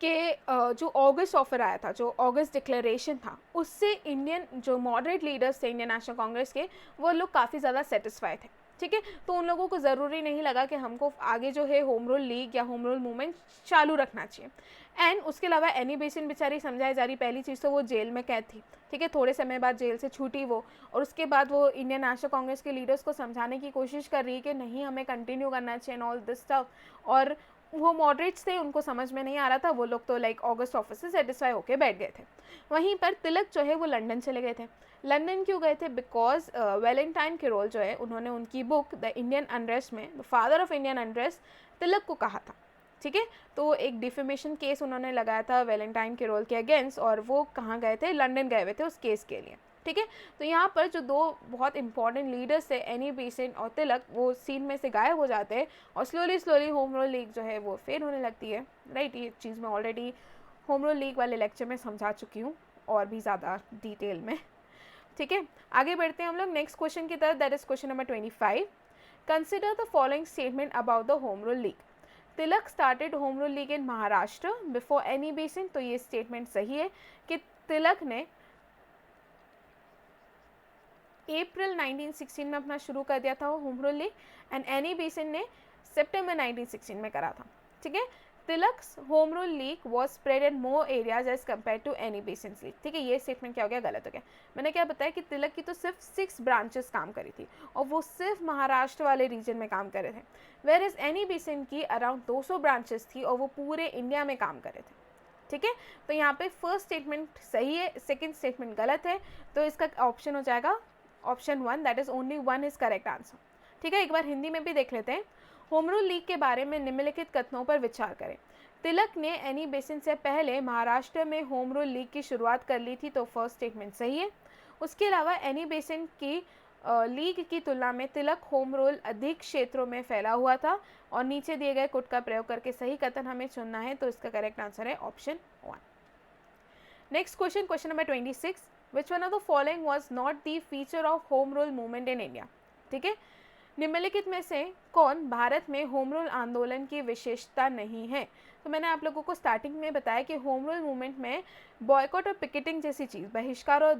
[SPEAKER 1] कि जो अगस्त ऑफर आया था, जो अगस्त डिक्लेरेशन था, उससे इंडियन जो मॉडरेट लीडर्स थे इंडियन नेशनल कांग्रेस के, वो लोग काफ़ी ज़्यादा सेटिस्फाई थे। ठीक है, तो उन लोगों को ज़रूरी नहीं लगा कि हमको आगे जो है होम रूल लीग या होम रूल मूवमेंट चालू रखना चाहिए। एंड उसके अलावा एनी बेसिन बेचारी समझाई जा रही, पहली चीज़ तो वो जेल में कैद थी। ठीक है, थोड़े समय बाद जेल से छूटी वो, और उसके बाद वो इंडियन नेशनल कांग्रेस के लीडर्स को समझाने की कोशिश कर रही है कि नहीं, हमें कंटिन्यू करना चाहिए ऑल दिस स्टफ। और वो मॉडरेट्स थे, उनको समझ में नहीं आ रहा था, वो लोग तो लाइक अगस्त ऑफर से सेटिस्फाई होकर बैठ गए थे। वहीं पर तिलक जो है वो लंदन चले गए थे। लंदन क्यों गए थे? बिकॉज वैलेंटाइन कैरोल जो है, उन्होंने उनकी बुक द इंडियन अनरेस्ट में the father of Indian unrest Tilak को कहा था। ठीक है, तो एक डिफेमेशन केस उन्होंने लगाया था वैलेंटाइन कैरोल के अगेंस्ट, और वो कहाँ गए थे? लंदन गए हुए थे उस केस के लिए। ठीक है, तो यहाँ पर जो दो बहुत इंपॉर्टेंट लीडर्स थे एनी बेसेंट और तिलक, वो सीन में से गायब हो जाते हैं और स्लोली होम रूल लीग जो है वो फेड होने लगती है, राइट। ये चीज़ मैं ऑलरेडी होम रूल लीग वाले लेक्चर में समझा चुकी हूँ और भी ज़्यादा डिटेल में। ठीक है, आगे बढ़ते हैं हम लोग नेक्स्ट क्वेश्चन की तरफ, that is question number 25। Consider the following statement about the home rule league. Tilak started home rule league in Maharashtra before Annie Besant. तो ये स्टेटमेंट सही है कि तिलक ने अप्रैल 1916 में अपना शुरू कर दिया था home rule league, and Annie Besant ने सितंबर 1916 में करा था। ठीक है, Tilak's home rule league was spread in more areas as compare to Annie Besant league. ठीक है, ये स्टेटमेंट क्या हो गया, गलत हो गया। मैंने क्या बताया कि तिलक की तो सिर्फ 6 ब्रांचेस काम करी थी और वो सिर्फ महाराष्ट्र वाले रीजन में काम कर रहे थे, वेयर इज एनी बेसिन की अराउंड 200 ब्रांचेस थी और वो पूरे इंडिया में काम कर रहे थे। ठीक है, तो यहाँ पे फर्स्ट स्टेटमेंट सही है, सेकंड स्टेटमेंट गलत है, तो इसका ऑप्शन हो जाएगा option 1, that is only 1 is correct answer. ठीक है, एक बार हिंदी में भी देख लेते हैं। होम रूल लीग के बारे में निम्नलिखित कथनों पर विचार करें। तिलक ने एनी बेसिन से पहले महाराष्ट्र में होम रूल लीग की शुरुआत कर ली थी, तो फर्स्ट स्टेटमेंट सही है। उसके अलावा एनी बेसिन की लीग की तुलना में तिलक होम रूल अधिक क्षेत्रों में फैला हुआ था, और नीचे दिए गए कुट का प्रयोग करके सही कथन हमें चुनना है, तो इसका करेक्ट आंसर है option 1। Next question, question number 26, which one of the following was not the feature of home rule movement in India. ठीक है, निम्नलिखित में से कौन भारत में होम रूल आंदोलन की विशेषता नहीं है। तो मैंने आप लोगों को स्टार्टिंग में बताया कि होम रूल मूवमेंट में बॉयकॉट और पिकेटिंग जैसी चीज़, बहिष्कार और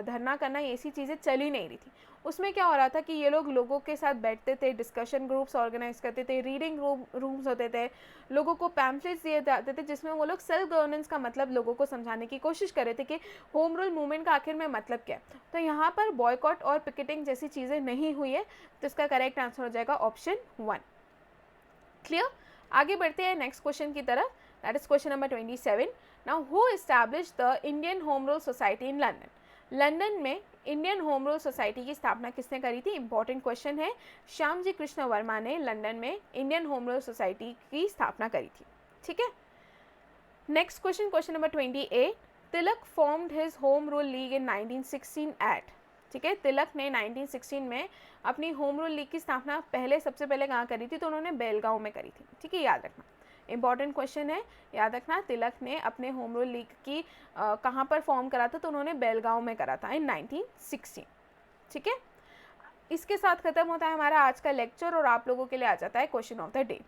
[SPEAKER 1] धरना करना, ऐसी चीज़ें चल ही नहीं रही थी। उसमें क्या हो रहा था कि ये लोगों के साथ बैठते थे, डिस्कशन ग्रुप्स ऑर्गेनाइज करते थे, रीडिंग रूम्स होते थे, लोगों को पैम्पलेट्स दिए जाते थे जिसमें वो लोग सेल्फ गवर्नेंस का मतलब लोगों को समझाने की कोशिश कर रहे थे कि होम रूल मूवमेंट का आखिर में मतलब क्या है। तो यहाँ पर बॉयकॉट और पिकेटिंग जैसी चीज़ें नहीं हुई है, तो इसका करेक्ट आंसर हो जाएगा ऑप्शन 1। क्लियर, आगे बढ़ते हैं नेक्स्ट क्वेश्चन की तरफ, that is question number 27। Now who established the Indian home rule society in London. London में इंडियन होम रूल सोसाइटी की स्थापना किसने करी थी, इंपॉर्टेंट क्वेश्चन है। श्यामजी कृष्ण वर्मा ने लंदन में इंडियन होम रूल सोसाइटी की स्थापना करी थी। ठीक है, next question, question number 28, Tilak formed his home rule league in 1916 at. ठीक है, तिलक ने 1916 में अपनी होम रूल लीग की स्थापना सबसे पहले कहाँ करी थी, तो उन्होंने बेलगांव में करी थी। ठीक है, याद रखना, इंपॉर्टेंट क्वेश्चन है, याद रखना। तिलक ने अपने होम रूल लीग की कहाँ पर फॉर्म करा था, तो उन्होंने बेलगांव में करा था इन 1916। ठीक है, इसके साथ खत्म होता है हमारा आज का लेक्चर और आप लोगों के लिए आ जाता है क्वेश्चन ऑफ द डे।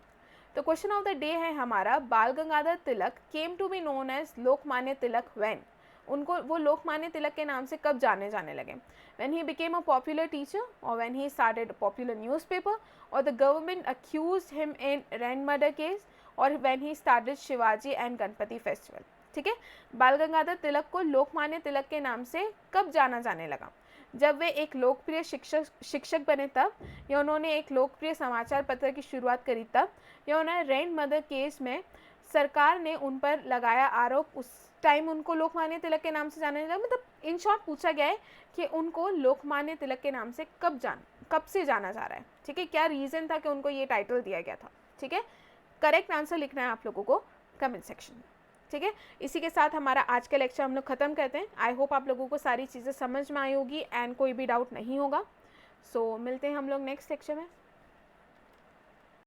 [SPEAKER 1] तो क्वेश्चन ऑफ द डे है हमारा, Bal Gangadhar Tilak came to be known as Lokmanya Tilak when. उनको वो लोकमान्य तिलक के नाम से कब जाने लगे। When he became a popular teacher, और when he started a popular newspaper, और the government accused him in Rand murder case, और when he started Shivaji and Ganpati festival. ठीक है, बाल गंगाधर तिलक को लोकमान्य तिलक के नाम से कब जाने लगा, जब वे एक लोकप्रिय शिक्षक बने तब, या उन्होंने एक लोकप्रिय समाचार पत्र की शुरुआत करी तब, या उन्होंने रैन मर्डर केस में सरकार ने उन पर लगाया आरोप, उस टाइम उनको लोकमान्य तिलक के नाम से जाने लगा। मतलब इन शॉर्ट पूछा गया है कि उनको लोकमान्य तिलक के नाम से कब से जाना जा रहा है। ठीक है, क्या रीज़न था कि उनको ये टाइटल दिया गया था। ठीक है, करेक्ट आंसर लिखना है आप लोगों को कमेंट सेक्शन में। ठीक है, इसी के साथ हमारा आज का लेक्चर हम लोग ख़त्म करते हैं। आई होप आप लोगों को सारी चीज़ें समझ में आई होगी एंड कोई भी डाउट नहीं होगा। सो मिलते हैं हम लोग नेक्स्ट लेक्चर में।